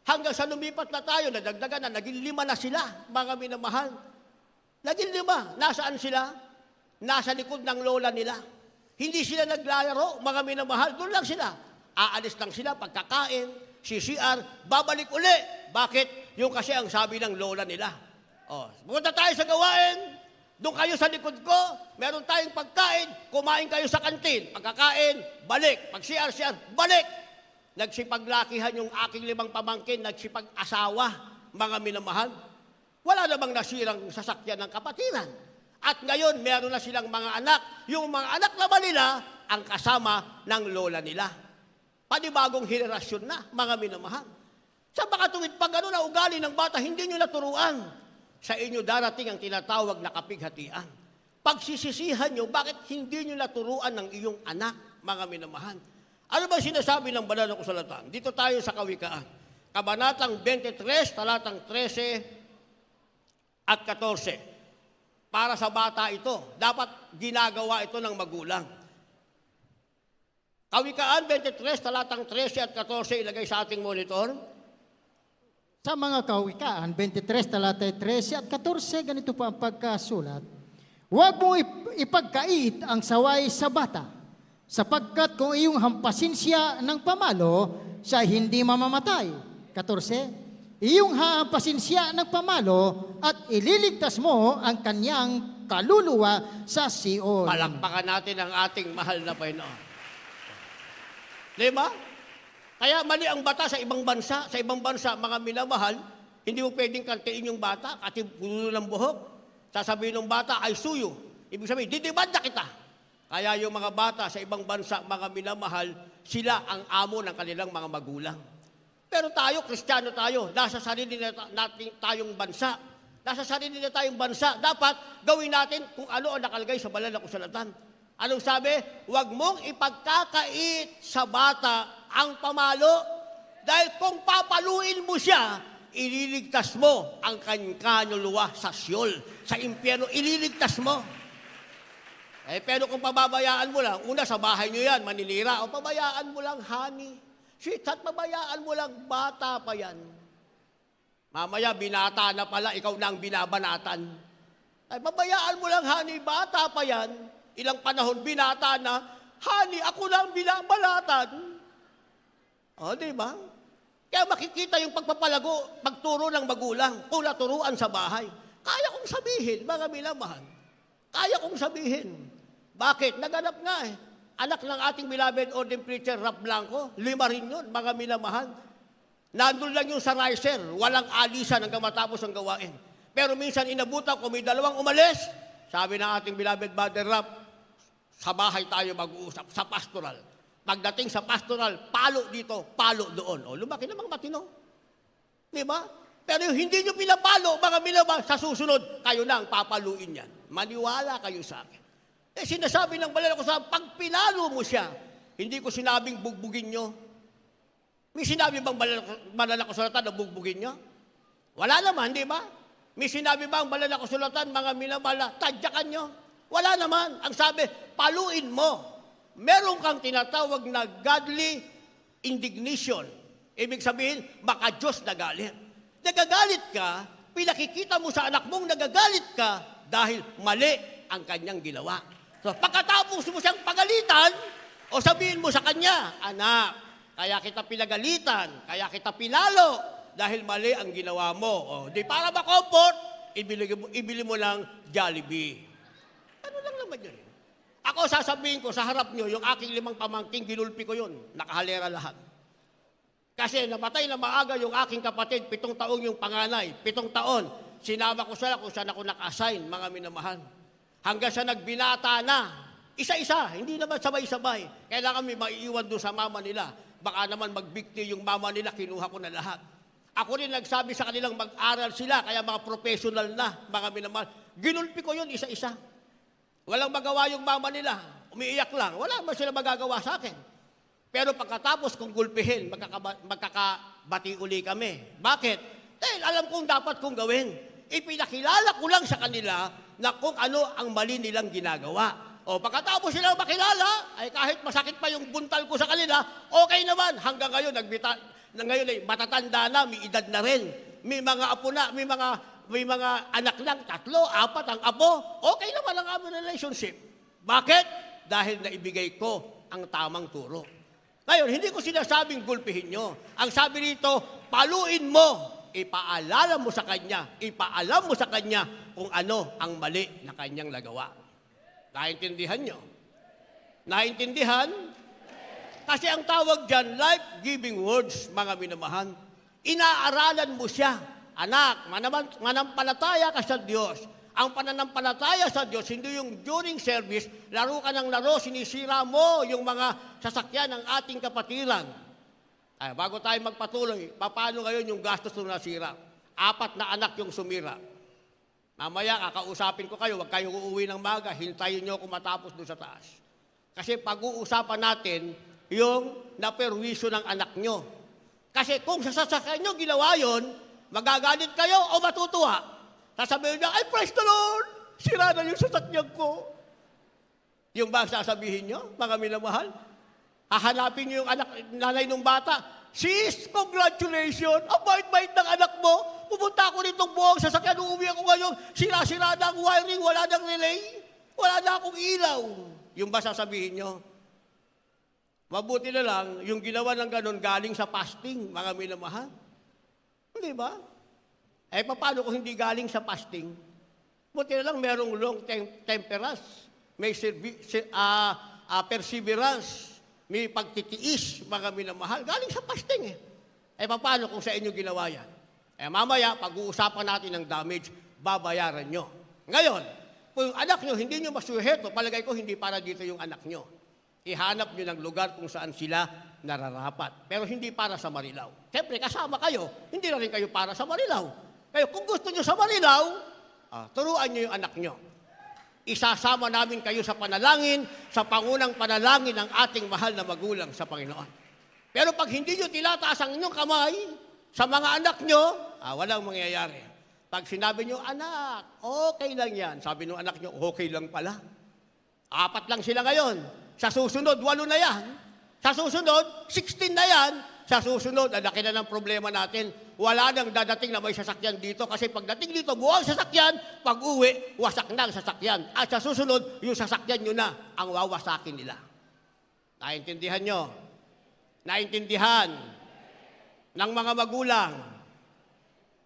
Hanggang sa lumipat na tayo, nadagdagan na, naging 5 na sila, mga minamahal. Naging 5. Nasaan sila? Nasa likod ng lola nila. Hindi sila naglalaro, mga minamahal. Doon lang sila. Aalis lang sila pagkakain, CCR, babalik uli. Bakit? Yung kasi ang sabi ng lola nila. Pumunta tayo sa gawain. Doon kayo sa likod ko, meron tayong pagkain, kumain kayo sa kantin. Pagkakain, balik. Pag CR, balik. Nagsipaglakihan yung aking 5 pamangkin, nagsipag-asawa, mga minamahal. Wala namang nasirang sasakyan ng kapatiran. At ngayon, meron na silang mga anak. Yung mga anak naman nila, ang kasama ng lola nila. Panibagong henerasyon na, mga minamahal. Sa makatuwid pag ano na ugali ng bata, hindi nyo naturuan. Sa inyo darating ang tinatawag na kapighatian. pagsisisihan nyo, bakit hindi nyo naturuan ng iyong anak, mga minamahal? Ano ba sinasabi ng banal na kasulatan? Dito tayo sa Kawikaan. Kabanatang 23, talatang 13 at 14. Para sa bata ito, dapat ginagawa ito ng magulang. Kawikaan 23, talatang 13 at 14, ilagay sa ating monitor. Sa mga Kawikaan, 23, talata 13 at 14, ganito po ang pagkasulat. Huwag mong ipagkait ang saway sa bata, sapagkat kung iyong hampasin siya ng pamalo, siya hindi mamamatay. 14, iyong hahampasin siya ng pamalo at ililigtas mo ang kanyang kaluluwa sa Sion. Palakpakan natin ang ating mahal na Panginoon. Diba? Kaya mali ang bata sa ibang bansa. Sa ibang bansa, mga minamahal, hindi mo pwedeng kantiin yung bata kasi puno ng buhok. Sasabihin ng bata, I sue you. Ibig sabihin, didimanda kita. Kaya yung mga bata sa ibang bansa, mga minamahal, sila ang amo ng kanilang mga magulang. Pero tayo, Kristiyano tayo, nasa sarili natin tayong bansa. Nasa sarili na tayong bansa. Dapat gawin natin kung ano ang nakalagay sa banal na kasulatan. Anong sabi? Huwag mong ipagkakait sa bata ang pamalo dahil kung papaluin mo siya, ililigtas mo ang kanyang kaluluwa sa Sheol, sa impyerno, ililigtas mo. Pero kung pababayaan mo lang, una sa bahay nyo yan, maninira, o pabayaan mo lang, honey. Sweetheart, pabayaan mo lang, bata pa yan. Mamaya, binata na pala, ikaw na ang binabanatan. Pabayaan mo lang, honey, bata pa yan. Ilang panahon, binata na, honey, ako na ang binabanatan. O, di ba? Kaya makikita yung pagpapalago, pagturo ng magulang, kung naturuan sa bahay. Kaya kong sabihin, mga minamahal. Kaya kong sabihin. Bakit? Naganap nga eh. Anak ng ating beloved ordained preacher, Rap Blanco, 5 rin yun, mga minamahal. Nandun lang yung sa riser, walang alisan hanggang matapos ang gawain. Pero minsan inabutan ko, may 2 umalis. Sabi ng ating beloved Brother Rap, sa bahay tayo mag-uusap, sa pastoral. Pagdating sa pastoral, palo dito, palo doon. O, lumaki namang matino. Di ba? Pero yung hindi nyo pinapalo, mga minamahal, sa susunod, kayo na ang papaluin yan. Maniwala kayo sa akin. Sinasabi ng banal na kasulatan, pag pinalo mo siya, hindi ko sinabing bugbugin nyo. May sinabi bang banal na kasulatan na bugbugin nyo? Wala naman, di ba? May sinabi bang banal na kasulatan, mga minamahal, tadyakan nyo? Wala naman. Ang sabi, paluin mo. Meron kang tinatawag na godly indignation. Ibig sabihin, maka-Diyos na galit. Nagagalit ka, pinakikita mo sa anak mong nagagalit ka dahil mali ang kanyang ginawa. So, pagkatapos mo siyang pagalitan, o sabihin mo sa kanya, anak, kaya kita pinagalitan, kaya kita pinalo, dahil mali ang ginawa mo. O, di para ma-comfort, ibili mo ng Jollibee. Ano lang naman yun? Ako sasabihin ko sa harap nyo, yung aking 5 pamangking, ginulpi ko yun. Nakahalera lahat. Kasi namatay na maaga yung aking kapatid, 7 taong yung panganay, 7 taon. Sinama ko sila kung saan ako naka-assign, mga minamahal. Hanggang sa nagbinata na, isa-isa, hindi naman sabay-sabay. Kailangan may maiiwan doon sa mama nila. Baka naman magbikti yung mama nila, kinuha ko na lahat. Ako rin nagsabi sa kanilang mag-aral sila, kaya mga professional na, mga minamahal. Ginulpi ko yun isa-isa. Walang magawa yung mama nila. Umiiyak lang. Wala man sila magagawa sa akin. Pero pagkatapos kong gulpihin, magkakabati uli kami. Bakit? Dahil alam kong dapat kong gawin. Ipinakilala ko lang sa kanila na kung ano ang mali nilang ginagawa. O pagkatapos silang makilala, ay kahit masakit pa yung buntal ko sa kanila, okay naman. Hanggang ngayon, ngayon ay matatanda na, may edad na rin. May mga apo na, may mga anak lang, 3, 4 ang apo, okay naman ang aming relationship. Bakit? Dahil naibigay ko ang tamang turo. Ngayon, hindi ko sinasabing gulpihin nyo. Ang sabi dito, paluin mo, ipaalam mo sa kanya kung ano ang mali na kanyang nagawa. Naintindihan nyo? Naintindihan? Kasi ang tawag dyan, life-giving words, mga minamahal. Inaaralan mo siya. Anak, manampalataya ka sa Diyos. Ang pananampalataya sa Diyos, hindi yung during service, laro ka ng laro, sinisira mo yung mga sasakyan ng ating kapatiran. Bago tayo magpatuloy, paano ngayon yung gastos na nasira? 4 na anak yung sumira. Mamaya, kakausapin ko kayo, huwag kayong uuwi ng maga, hintayin nyo kung matapos doon sa taas. Kasi pag-uusapan natin yung naperwisyo ng anak nyo. Kasi kung sa sasakyan nyo ginawa yun, magagalit kayo o matutuwa. Sasabihin nyo, ay praise the Lord, sira na yung sasakyan ko. Yung ba sasabihin nyo, mga minamahal? Hahanapin nyo yung nanay ng bata, sis, congratulations, ang bait-bait ng anak mo. Pupunta ako nitong buong sasakyan, uuwi ako ngayon, sira-sira na ang wiring, wala nang relay, wala na akong ilaw. Yung ba sasabihin nyo? Mabuti na lang, yung ginawa ng ganon galing sa fasting, mga minamahal. Hindi ba? Eh, paano kung hindi galing sa fasting? Buti na lang merong long temperance, may perseverance, may pagtitiis, mga minamahal. Galing sa fasting eh. Eh, paano kung sa inyo ginawa yan? Eh, mamaya, pag-uusapan natin ng damage, babayaran nyo. Ngayon, kung yung anak nyo, hindi nyo masuheto, palagay ko hindi para dito yung anak nyo. Ihanap nyo ng lugar kung saan sila nararapat. Pero hindi para sa Marilao. Siyempre, kasama kayo, hindi na rin kayo para sa Marilao. Kaya kung gusto nyo sa Marilao, turuan nyo yung anak nyo. Isasama namin kayo sa panalangin, sa pangunang panalangin ng ating mahal na magulang sa Panginoon. Pero pag hindi nyo tinataas ang inyong kamay sa mga anak nyo, walang mangyayari. Pag sinabi nyo, anak, okay lang yan. Sabi nung anak nyo, okay lang pala. 4 lang sila ngayon. Sa susunod, 8 na yan. Sa susunod, 16 na yan. Sa susunod, laki na ng problema natin. Wala nang dadating na may sasakyan dito kasi pagdating dito, buwang sasakyan, pag uwi, wasak na ang sasakyan. At sa susunod, yung sasakyan nyo na ang wawasakin nila. Naintindihan nyo? Naintindihan ng mga magulang.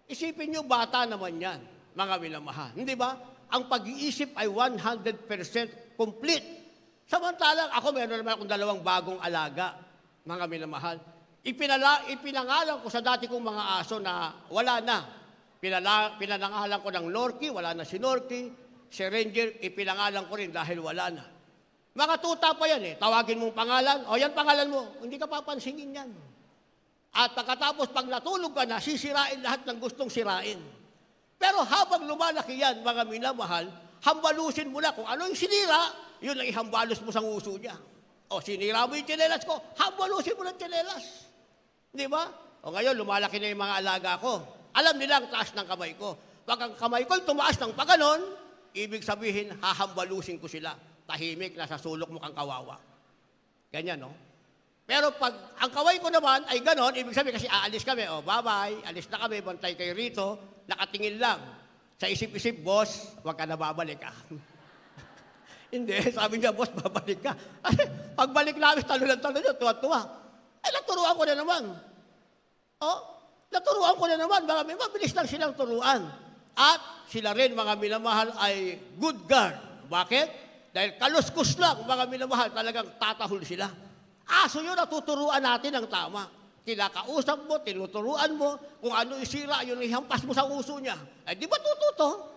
Isipin nyo, bata naman yan, mga minamahal. Hindi ba? Ang pag-iisip ay 100% complete. Samantalang ako, meron naman akong 2 bagong alaga, mga minamahal. Ipinangalan ko sa dati kong mga aso na wala na. Pinangalan ko ng Norky, wala na si Norky. Si Ranger, ipinangalan ko rin dahil wala na. Mga tuta pa yan eh. Tawagin mong pangalan, o yan pangalan mo. Hindi ka papansingin yan. At pagkatapos, pag natulog ka na, sisirain lahat ng gustong sirain. Pero habang lumalaki yan, mga minamahal, hambalusin mo na kung ano yung sinira, yun ang ihambalos mo sa nguso niya. O, sinira mo yung tsinelas ko, hambalusin mo ng tsinelas. Di ba? O ngayon, lumalaki na yung mga alaga ko. Alam nila ang taas ng kamay ko. Pag ang kamay ko tumaas ng paganon, ibig sabihin, hahambalusin ko sila. Tahimik, nasa sulok mo kang kawawa. Ganyan, no? Pero pag ang kaway ko naman ay ganon, ibig sabihin kasi aalis kami, o bye-bye, alis na kami, bantay kayo rito, nakatingin lang. Sa isip-isip, boss, huwag ka na babalik ah. Hindi, sabi niya, boss, babalik ka. Kasi pagbalik namin, talo-talo niyo, tuwa-tuwa. Ay, naturuan ko na naman. Naturuan ko na naman, mabilis lang silang turuan. At sila rin, mga minamahal, ay good guard. Bakit? Dahil kaluskus lang, mga minamahal, talagang tatahol sila. Aso yun, natuturuan natin ang tama. Kinakausap mo, tinuturuan mo, kung ano isira, yun ihampas mo sa uso niya. Eh, di ba tututo?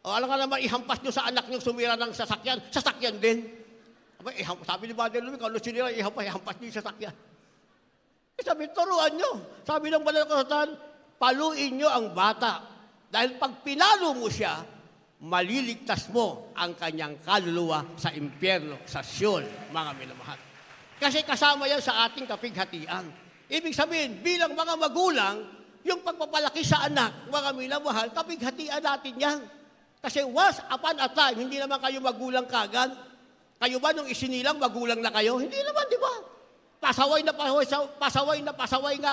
O alam ka naman, ihampas nyo sa anak nyo sumira ng sasakyan, sasakyan din. Sabi ni Brother Louie, kung ano sinira, ihampas nyo yung sasakyan. Sabi, turuan nyo. Sabi ng banal na kasulatan, paluin nyo ang bata. Dahil pag pinalo mo siya, maliligtas mo ang kanyang kaluluwa sa impyerno, sa Sheol, mga minamahal. Kasi kasama yan sa ating kapighatian. Ibig sabihin, bilang mga magulang, yung pagpapalaki sa anak, mga minamahal, kapighatian natin yan. Kasi once upon a time, hindi naman kayo magulang kagad. Kayo ba nung isinilang, magulang na kayo? Hindi naman, di ba? Pasaway nga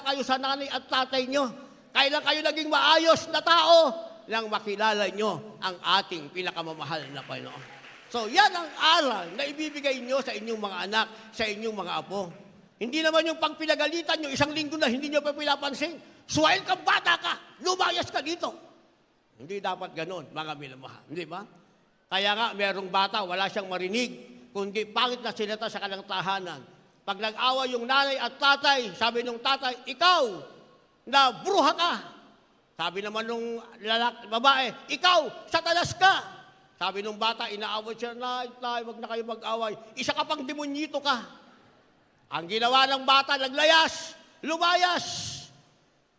kayo sa nanay at tatay nyo. Kailan kayo naging maayos na tao nang makilala nyo ang ating pinakamamahal na Panginoon. So, yan ang aral na ibibigay nyo sa inyong mga anak, sa inyong mga apo. Hindi naman yung pag pinagalitan nyo, 1 linggo na hindi nyo pa pinapansin. Suwail kang bata ka, lumayas ka dito. Hindi dapat ganon, mga minamahal. Hindi ba? Kaya nga, merong bata, wala siyang marinig, kundi pangit na sinata sa kanilang tahanan. Pag nag-awa yung nanay at tatay, sabi nung tatay, ikaw, na bruha ka. Sabi naman nung babae, ikaw, satanas ka. Sabi nung bata, inaaway siya, nay, wag na kayo mag-away. Isa ka pang demonyito ka. Ang ginawa ng bata, naglayas, lumayas.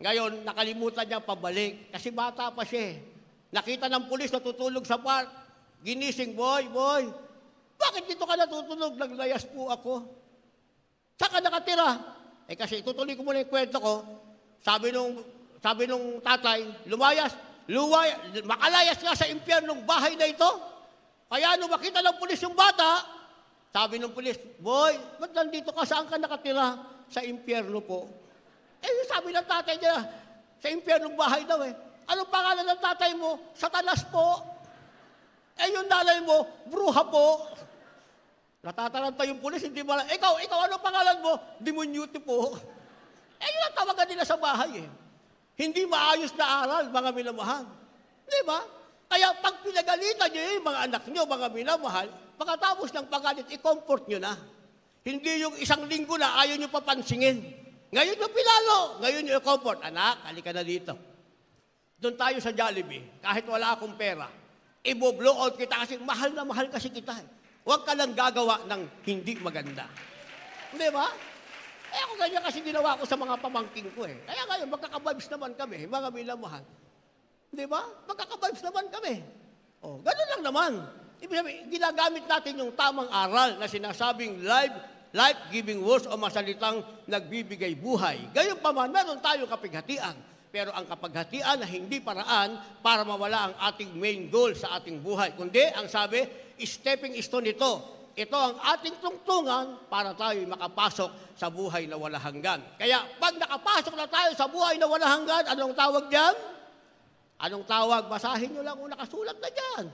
Ngayon, nakalimutan niya pabalik. Kasi bata pa siya. Nakita ng pulis natutulog sa park. Ginising, boy, bakit dito ka natutulog? Naglayas po ako. Saan ka nakatira? Kasi itutuloy ko muna yung kwento ko. Sabi nung tatay, makalayas nga sa impyernong bahay na ito. Kaya nung makita ng pulis yung bata, sabi ng pulis, boy, ba't nandito ka? Saan ka nakatira? Sa impyerno po. Sabi ng tatay niya, sa impyernong bahay daw Anong pangalan ng tatay mo? Satanas po. Yung nanay mo, bruha po. Natataranta yung pulis, hindi ba? Ikaw, anong pangalan mo? Demonyote po. Yun ang tawagan nila sa bahay Hindi maayos na aral, mga minamahal. Di ba? Kaya pag pinagalitan nyo yung mga anak nyo, mga minamahal, pagkatapos ng pagalit, i-comfort nyo na. Hindi yung isang linggo na ayaw nyo papansingin. Ngayon yung pilalo, ngayon yung i-comfort. Anak, halika na dito. Doon tayo sa Jollibee, kahit wala akong pera, i-blow out kita kasi mahal na mahal kasi kita. Huwag ka lang gagawa ng hindi maganda. Di ba? Ako ganyan kasi ginawa ko sa mga pamangking ko Kaya ngayon, magkaka-vibes naman kami, mga minamahal. Di ba? Magkaka-vibes naman kami. Ganun lang naman. Ibig sabihin, ginagamit natin yung tamang aral na sinasabing life-giving words o masalitang nagbibigay buhay. Gayon pa man, meron tayong kapighatian. Pero ang kapaghatian na hindi paraan para mawala ang ating main goal sa ating buhay. Kundi, ang sabi, stepping stone ito. Ito ang ating tungtungan para tayo makapasok sa buhay na walang hanggan. Kaya, pag nakapasok na tayo sa buhay na walang hanggan, anong tawag dyan? Anong tawag? Basahin nyo lang kung nakasulat na dyan.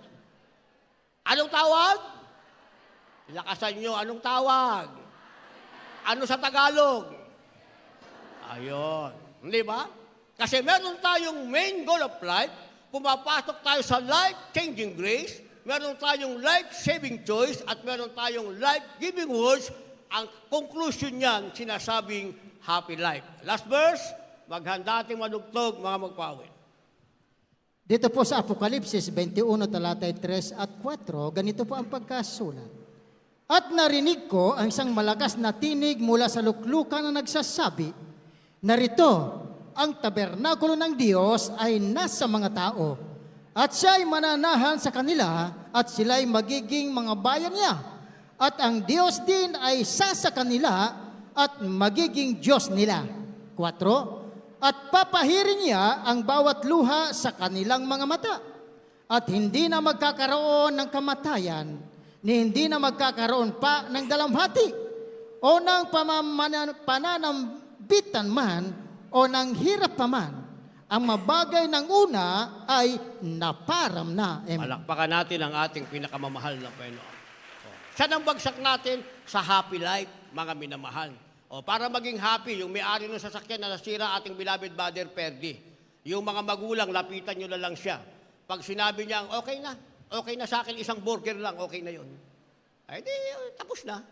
Anong tawag? Lakasan nyo, anong tawag? Ano sa Tagalog? Ayun. Hindi ba? Kasi meron tayong main goal of life, pumapasok tayo sa life-changing grace, meron tayong life-saving choice, at meron tayong life-giving words. Ang conclusion niyan, sinasabing happy life. Last verse, maghanda ating manugtog, mga magpawid. Dito po sa Apokalipsis 21, talatay 3 at 4, ganito po ang pagkasulat. At narinig ko ang isang malakas na tinig mula sa luklukan na nagsasabi, narito, ang tabernakulo ng Diyos ay nasa mga tao, at siya ay mananahan sa kanila, at sila ay magiging mga bayan niya. At ang Diyos din ay sa kanila, at magiging Diyos nila. 4, at papahirin niya ang bawat luha sa kanilang mga mata, at hindi na magkakaroon ng kamatayan, ni hindi na magkakaroon pa ng dalamhati, o ng pananambitan man, o ng hirap pa man. Ang mabagay ng una ay naparam na. Amen. Palakpakan natin ang ating pinakamamahal na Panginoon. Siya nang bagsak natin sa happy life, mga minamahal. Para maging happy, yung may-ari ng sasakyan na nasira ating beloved brother Perdi. Yung mga magulang, lapitan nyo na lang siya. Pag sinabi niya, okay na sa akin, isang burger lang, okay na yun. Ay, di, tapos na.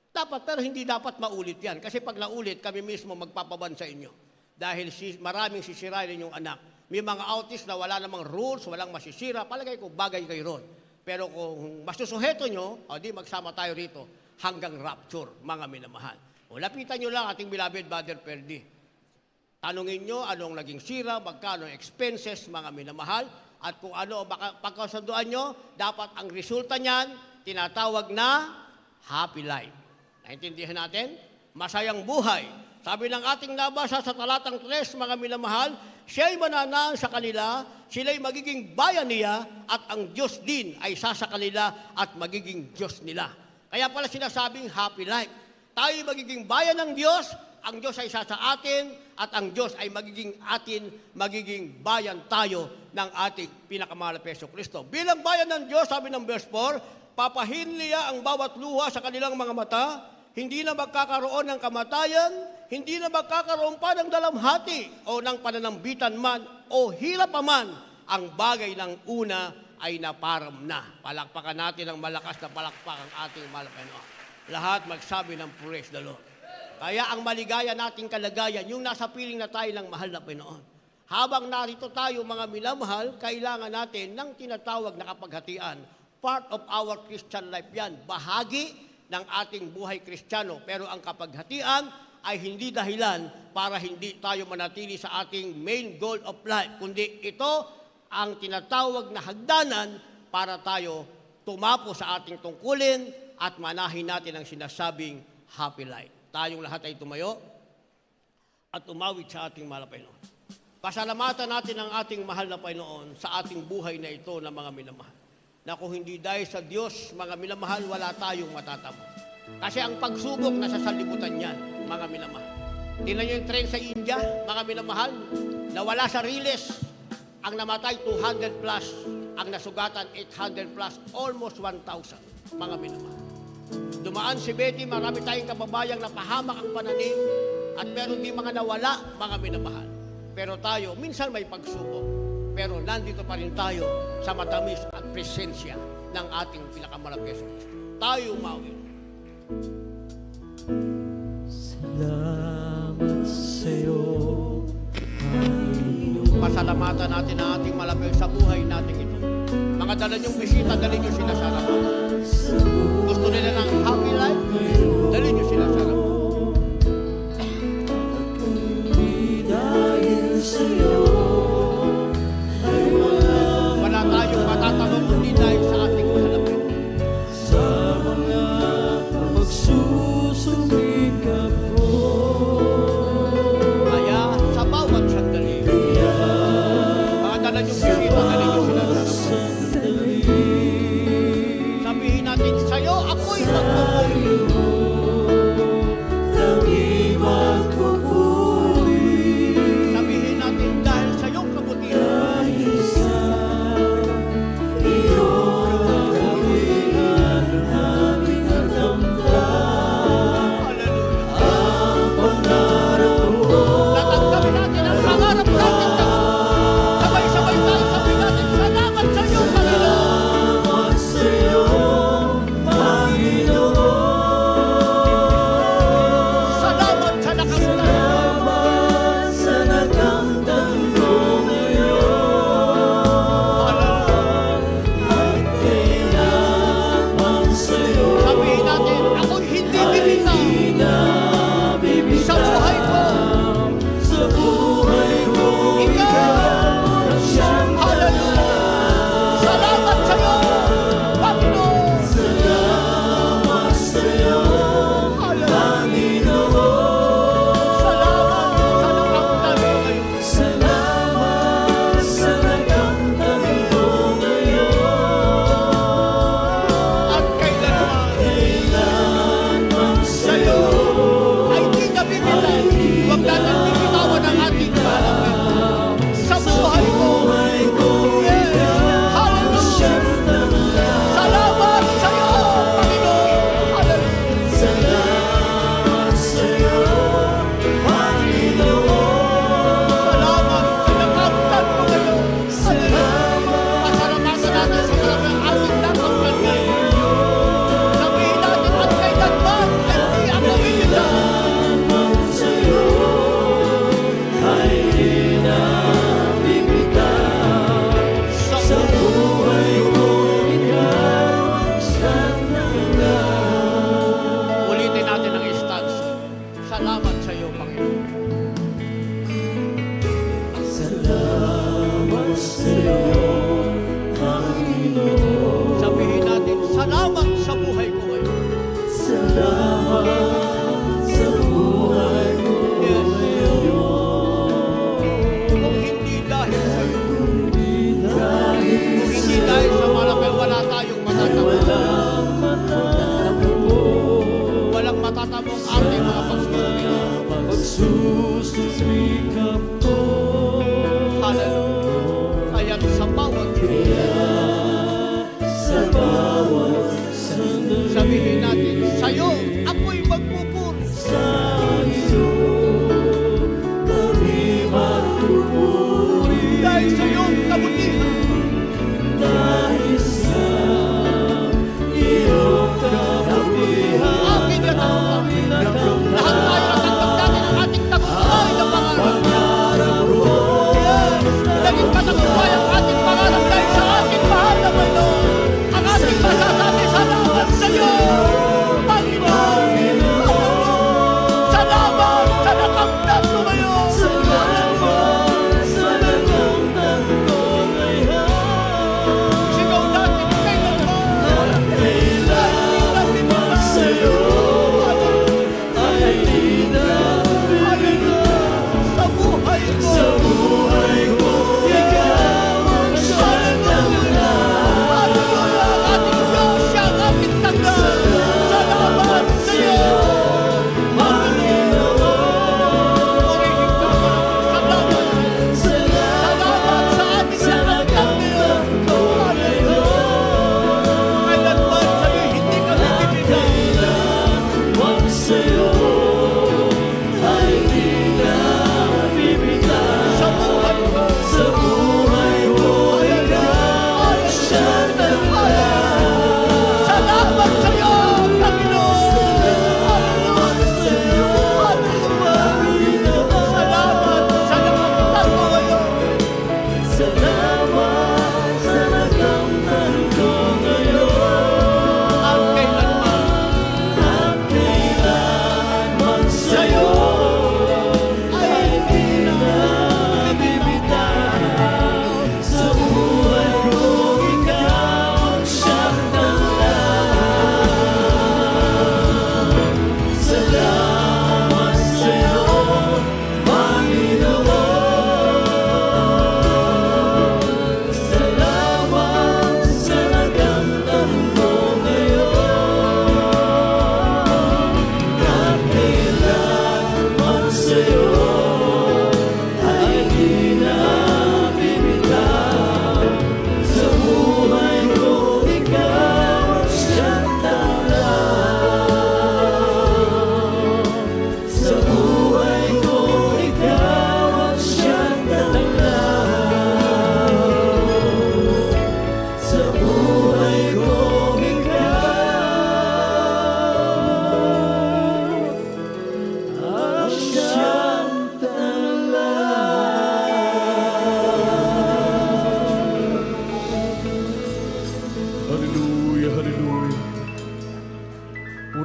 Dapat, pero hindi dapat maulit yan. Kasi pag naulit, kami mismo magpapaban sa inyo. Dahil maraming sisirain yung anak. May mga autist na wala namang rules, walang masisira. Palagay ko, bagay kayo ron. Pero kung masusuheto nyo, di magsama tayo rito hanggang rapture, mga minamahal. Lapitan nyo lang ating beloved brother Perdi. Tanungin nyo anong naging sira, magkano expenses, mga minamahal, at kung ano pagkasunduan nyo, dapat ang resulta niyan, tinatawag na happy life. Naintindihan natin? Masayang buhay. Sabi ng ating nabasa sa talatang 3, mga minamahal, siya'y mananahan sa kanila, sila'y magiging bayan niya, at ang Diyos din ay sa kanila at magiging Diyos nila. Kaya pala sinasabing happy life. Tayo magiging bayan ng Diyos, ang Diyos ay sa atin, at ang Diyos ay magiging bayan tayo ng ating pinakamahal na Jesucristo. Bilang bayan ng Diyos, sabi ng verse 4, papahin niya ang bawat luha sa kanilang mga mata, hindi na magkakaroon ng kamatayan, hindi na magkakaroon pa ng dalamhati o ng pananambitan man o hirap pa man, ang bagay ng una ay naparam na. Palakpakan natin ang malakas na palakpak ang ating mahal na Panginoon. Lahat magsabi ng praise the Lord. Kaya ang maligaya nating kalagayan, yung nasa piling na tayo ng mahal na Panginoon. Habang narito tayo mga minamahal, kailangan natin ng tinatawag na kapaghatian. Part of our Christian life yan. Bahagi ng ating buhay Kristiyano. Pero ang kapaghatian ay hindi dahilan para hindi tayo manatili sa ating main goal of life. Kundi ito ang tinatawag na hagdanan para tayo tumapo sa ating tungkulin at manahin natin ang sinasabing happy life. Tayong lahat ay tumayo at umawit sa ating mahal na Panginoon. Pasalamatan natin ang ating mahal na Panginoon sa ating buhay na ito na mga minamahal. Na kung hindi dahil sa Diyos, mga minamahal, wala tayong matatamo. Kasi ang pagsubok nasa sanlibutan yan, mga minamahal. Tingnan niyo yung trend sa India, mga minamahal, na wala sa Riles, ang namatay 200 plus, ang nasugatan 800 plus, almost 1,000, mga minamahal. Dumaan si Betty, marami tayong kababayang napahamak ang pananim, at meron din mga nawala, mga minamahal. Pero tayo, minsan may pagsubok, pero nandito pa rin tayo sa matamis at presensya ng ating pinakamalapit sa Kristo. Tayo umawit. Salamat sa'yo. Pasalamatan natin ang ating malapit sa buhay natin ito. Mga dala niyong bisita, dali niyo sila sa harapan. Gusto nila ng happy life, dali niyo sila sa harapan. Dahil sa'yo ay Wala tayong matatanong kundi dahil sa ating mahal na Panginoon. sa mga pagsusumikap ko. Kaya sa bawat sandali, mga dala niyong bisita, dali niyo sila sa harapan. Sabihin natin, sa'yo ako'y magpupuri.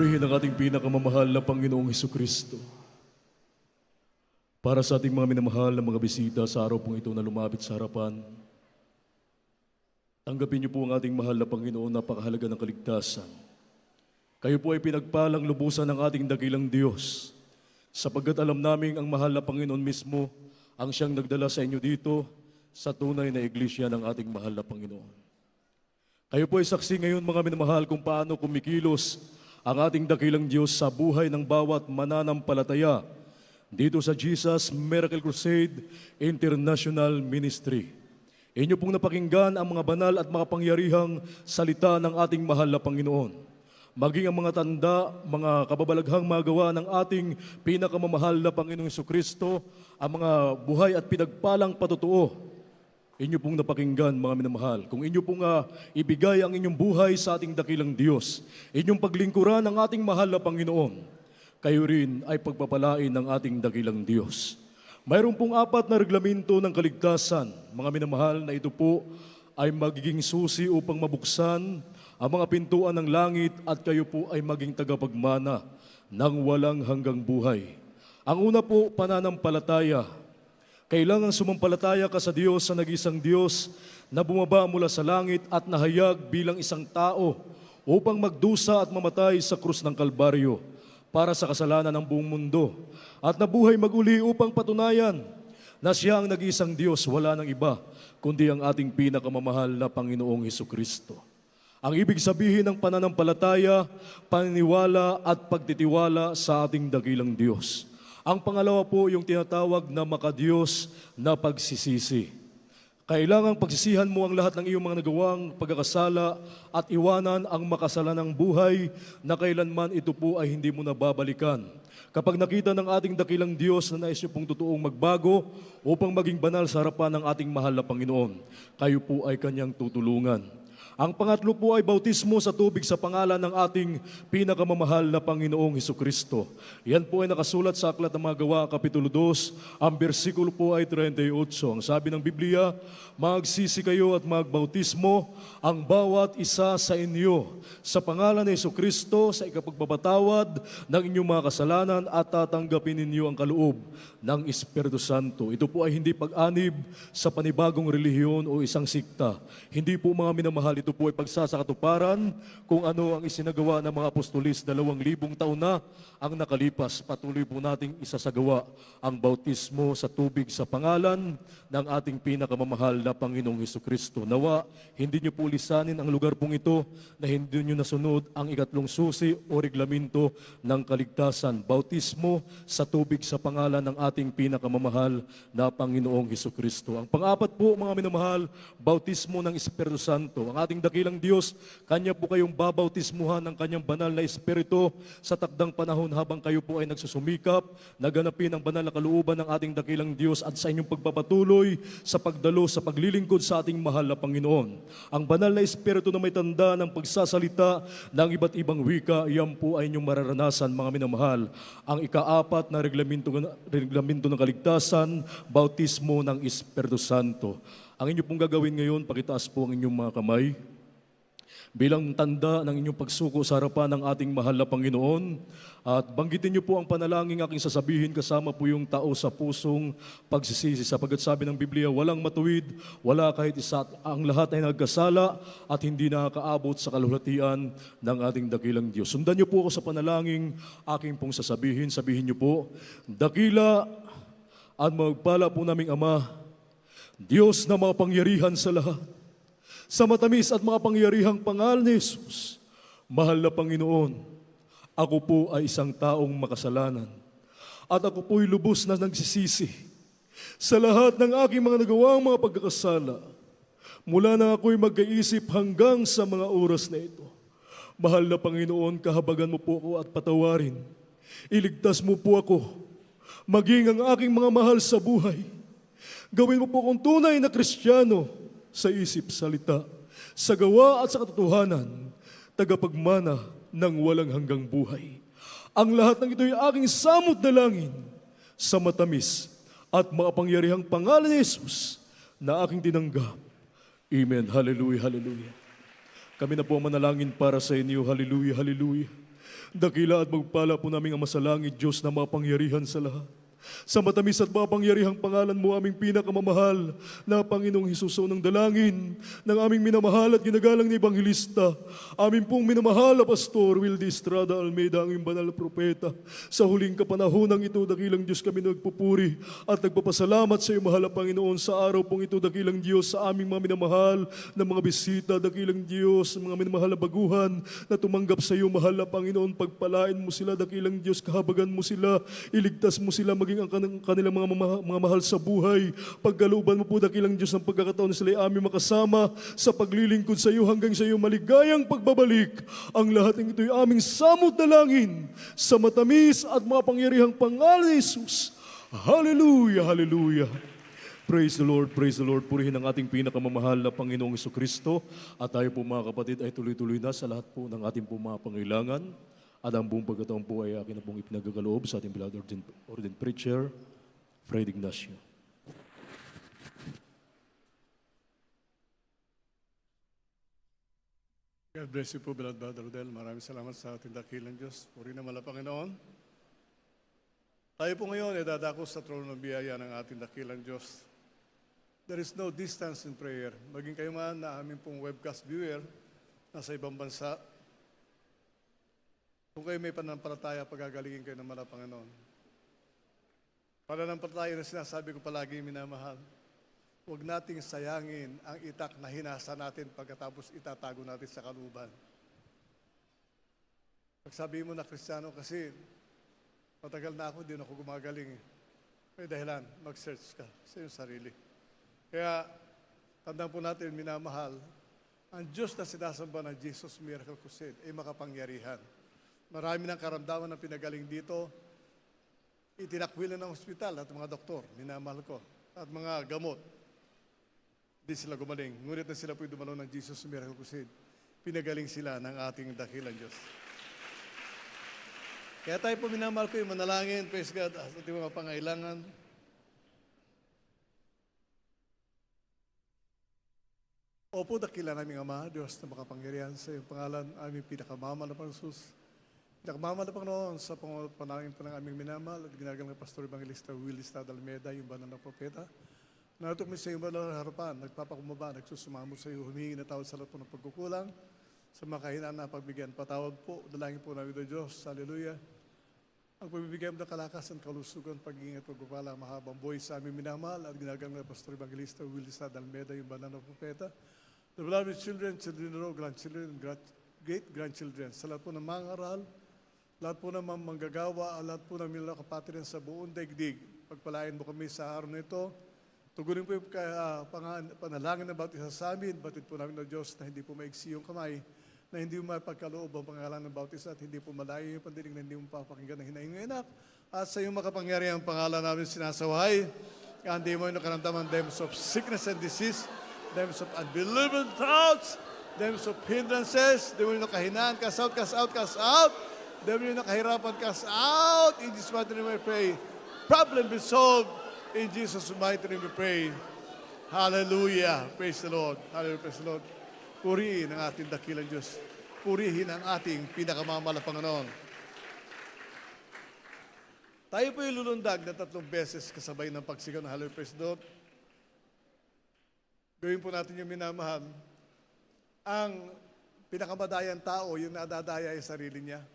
purihin ang ating pinakamamahal na Panginoong Hesukristo. Para sa ating mga minamahal na mga bisita sa araw pong ito na lumapit sa harapan, tanggapin niyo po ang ating mahal na Panginoon, napakahalaga ng kaligtasan. Kayo po ay pinagpalang lubusan ng ating dakilang Diyos, sapagkat alam naming ang mahal na Panginoon mismo ang siyang nagdala sa inyo dito sa tunay na iglesia ng ating mahal na Panginoon. Kayo po ay saksi ngayon mga minamahal kung paano kumikilos ang ating dakilang Diyos sa buhay ng bawat mananampalataya dito sa Jesus Miracle Crusade International Ministry. Inyo pong napakinggan ang mga banal at makapangyarihang salita ng ating mahal na Panginoon. Maging ang mga tanda, mga kababalaghang magawa ng ating pinakamamahal na Panginoong Hesukristo, ang mga buhay at pinagpalang patutuo. Inyo pong napakinggan mga minamahal. Kung inyo pong ibigay ang inyong buhay sa ating dakilang Diyos, inyong paglingkuran ang ating mahal na Panginoon, kayo rin ay pagpapalain ng ating dakilang Diyos. Mayroon pong 4 na reglamento ng kaligtasan, mga minamahal, na ito po ay magiging susi upang mabuksan ang mga pintuan ng langit at kayo po ay maging tagapagmana ng walang hanggang buhay. Ang una po, pananampalataya. Kailangan sumampalataya ka sa Diyos, sa nag-isang Diyos na bumaba mula sa langit at nahayag bilang isang tao upang magdusa at mamatay sa krus ng Kalbaryo para sa kasalanan ng buong mundo at nabuhay maguli upang patunayan na siya ang nag-iisang Diyos, wala nang iba kundi ang ating pinakamamahal na Panginoong Hesukristo. Ang ibig sabihin ng pananampalataya, paniniwala at pagtitiwala sa ating dakilang Diyos. Ang pangalawa po yung tinatawag na makadiyos na pagsisisi. Kailangang pagsisihan mo ang lahat ng iyong mga nagawang pagkakasala at iwanan ang makasalanang buhay na kailanman ito po ay hindi mo nababalikan. Kapag nakita ng ating dakilang Diyos na nais niyo pong totoong magbago upang maging banal sa harapan ng ating mahal na Panginoon, kayo po ay kanyang tutulungan. Ang pangatlo po ay bautismo sa tubig sa pangalan ng ating pinakamamahal na Panginoong Hesukristo. Yan po ay nakasulat sa Aklat ng mga Gawa, Kapitulo 2, ang bersikulo po ay 38. Ang sabi ng Biblia, magsisi kayo at magbautismo ang bawat isa sa inyo sa pangalan ni Hesukristo sa ikapagpapatawad ng inyong mga kasalanan at tatanggapin ninyo ang kaloob ng Espiritu Santo. Ito po ay hindi pag-anib sa panibagong relihiyon o isang sikta. Hindi po mga minamahal, ito po ay pagsasakatuparan kung ano ang isinagawa ng mga apostolis 2,000 taon na ang nakalipas. Patuloy po nating isasagawa ang bautismo sa tubig sa pangalan ng ating pinakamamahal na Panginoong Hesukristo. Nawa, hindi niyo po lisanin ang lugar pong ito na hindi niyo nasunod ang ikatlong susi o reglamento ng kaligtasan. Bautismo sa tubig sa pangalan ng ating pinakamamahal na Panginoong Hesukristo. Ang pang-apat po mga minamahal, bautismo ng Espiritu Santo. Ang ating dakilang Diyos, Kanya po kayong babautismuhan ng Kanyang banal na Espiritu sa takdang panahon habang kayo po ay nagsusumikap, naganapin ang banal na kalooban ng ating dakilang Diyos at sa inyong pagpapatuloy sa pagdalo sa paglilingkod sa ating mahal na Panginoon. Ang banal na Espiritu na may tanda ng pagsasalita ng iba't ibang wika, yan po ay inyong mararanasan mga minamahal. Ang ika-4 na reglamento ng kaligtasan, bautismo ng Espiritu Santo. Ang inyo pong gagawin ngayon, pakitaas po ang inyong mga kamay. Bilang tanda ng inyong pagsuko sa harapan ng ating mahal na Panginoon, at banggitin niyo po ang panalangin aking sasabihin kasama po yung tao sa pusong pagsisisi. Sapagkat sabi ng Biblia, walang matuwid, wala kahit isa, ang lahat ay nagkasala at hindi nakakaabot sa kaluhatian ng ating dakilang Diyos. Sundan niyo po ako sa panalangin aking pong sasabihin. Sabihin niyo po, dakila at magpala po naming Ama, Diyos na makapangyarihan sa lahat, sa matamis at makapangyarihang pangalan ni Jesus, mahal na Panginoon, ako po ay isang taong makasalanan at ako po'y lubos na nagsisisi sa lahat ng aking mga nagawang mga pagkakasala mula na ako'y mag-iisip hanggang sa mga oras na ito. Mahal na Panginoon, kahabagan mo po ako at patawarin. Iligtas mo po ako, maging ang aking mga mahal sa buhay. Gawin mo po akong tunay na Kristiyano sa isip, salita, sa gawa at sa katotohanan, tagapagmana ng walang hanggang buhay. Ang lahat ng ito ay aking samot dalangin sa matamis at makapangyarihang pangalan ni Jesus na aking tinanggap. Amen. Hallelujah, hallelujah. Kami na po manalangin para sa inyo. Hallelujah, hallelujah. Dakila at magpala po namin ang masalangit Diyos na mapangyarihan sa lahat. Sa matamis at mapangyarihang pangalan mo, aming pinakamamahal na Panginoong Hesus, ng dalangin ng aming minamahal at ginagalang na Ebanghelista, aming pong minamahal na Pastor Wildy Estrada Almeida, ang banal na propeta. Sa huling kapanahonang ito, dakilang Diyos, kami nagpupuri at nagpapasalamat sa iyo, mahal na Panginoon, sa araw pong ito, dakilang Diyos, sa aming mga minamahal na mga bisita, dakilang Diyos, mga minamahal na baguhan na tumanggap sa iyo, mahal na Panginoon, pagpalain mo sila, dakilang Diyos, kahabagan mo sila, iligtas mo sila, maging ang kanilang mga mahal sa buhay. Pagkalooban mo po, dakilang Diyos, ng pagkakataon na sila ay aming makasama sa paglilingkod sa iyo hanggang sa iyo maligayang pagbabalik. Ang lahat ng ito ay aming samot na langin sa matamis at mapangyarihang pangalan ni Jesus. Hallelujah, hallelujah. Praise the Lord, praise the Lord. Purihin ang ating pinakamamahal na Panginoong Jesucristo. At tayo po mga kapatid ay tuloy-tuloy na sa lahat po ng ating po mga pangailangan. At ang buong pagkataon po ay akin na pong ipinagagaloob sa ating beloved ordained preacher, Fred Ignacio. God bless you po, beloved Brother Rodel. Maraming salamat sa ating dakilang Diyos. Puri naman ang Panginoon. Tayo po ngayon ay dadako sa trono ng biyaya ng ating dakilang Diyos. There is no distance in prayer. Maging kayo man na aming pong webcast viewer nasa ibang bansa, kung kayo may pananampalataya, pagagalingin kayo ng mahal na Panginoon. Pananampalataya na sinasabi ko palagi, minamahal, huwag nating sayangin ang itak na hinasa natin pagkatapos itatago natin sa kaluban. Pagsabi mo na Kristiyano kasi, matagal na ako, di na ako gumagaling. May dahilan, mag-search ka sa iyong sarili. Kaya, tandaan po natin, minamahal, ang Diyos na sinasamba ng Jesus Miracle Crusade ay makapangyarihan. Marami ng karamdaman na pinagaling dito. Itinakwilan ng ospital at mga doktor, minamahal ko, at mga gamot. Di sila gumaling. Ngunit na sila po'y dumalo ng Jesus Miracle Crusade. Pinagaling sila ng ating dakilang Diyos. Kaya tayo po minamahal ko yung manalangin, praise God, at ating mga pangailangan. Opo, dakila naming Ama, Diyos na makapangyarihan sa iyong pangalan, aming pinakamamahal na Panginoon. Pinakamamahal na Panginoon sa panalangin po ng aming minamahal at ginagalang Pastor Evangelista Wildy Estrada Almeida, yung banal na propeta. Nato kami sa iyong banal na harapan, nagpapakumaba, nagsusumamo sa iyo, humingi na tawad sa lahat po ng pagkukulang, sa mga kahinaan na pagbigyan. Patawad po, dalangin po namin ng Diyos. Hallelujah. Ang pagbibigay mo ng kalakasan, kalusugan, pag-iingat, pagpapala, mahabang buhay sa aming minamahal at ginagalang Pastor Evangelista Wildy Estrada Almeida, yung banal na propeta. The beloved children, children in row, grandchildren, great-grandchildren, sa lahat po ng mga aral, lahat po ng manggagawa, lahat po ng mga kapatiran sa buong daigdig. Pagpalain mo kami sa araw na ito. Tugunin po yung panalangin na bawat isa sa amin. Batid po namin ng Diyos na hindi po maigsi yung kamay, na hindi mo mapagkaloob ang pangalan ng bawat isa at hindi po malayo yung pandinig na hindi mo papakinggan ng hinaing ng anak. At sa iyong makapangyarihan ang pangalan namin sinasawahay. Hindi mo yung nakaramdaman demos of sickness and disease, demos of unbelievable thoughts, demos of hindrances, demos yung nakahinaan, cast out, cast out, cast out. Demo yung nakahirapan, cast out. In Jesus' mighty name we pray. Problem be solved. In Jesus' mighty name we pray. Hallelujah. Praise the Lord. Hallelujah. Praise the Lord. Purihin ang ating dakilang Diyos. Purihin ang ating pinakamamahal na Panginoon. Tayo po yung lulundag na 3 beses kasabay ng pagsigaw ng Hallelujah. Praise the Lord. Gawin po natin yung minamahal. Ang pinakamadayang tao, yung nadadaya yung sarili niya.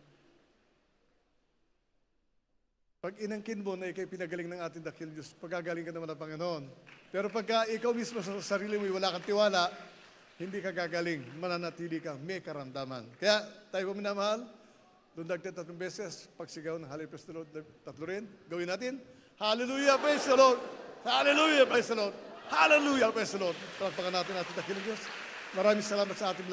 Pag inangkin mo na ikay pinagaling ng ating dakilang Diyos, pagagaling ka naman ng Panginoon. Pero pagka ikaw mismo sa sarili mo, wala kang tiwala, hindi ka gagaling, mananatili ka, may karamdaman. Kaya tayo po minamahal, lundag tayo 3 beses, pagsigaw ng Hallelujah, praise the Lord, 3 rin, gawin natin. Hallelujah, praise the Lord! Hallelujah, praise the Lord! Hallelujah, praise the Lord! Palakpakan natin ating dakilang Diyos. Maraming salamat sa ating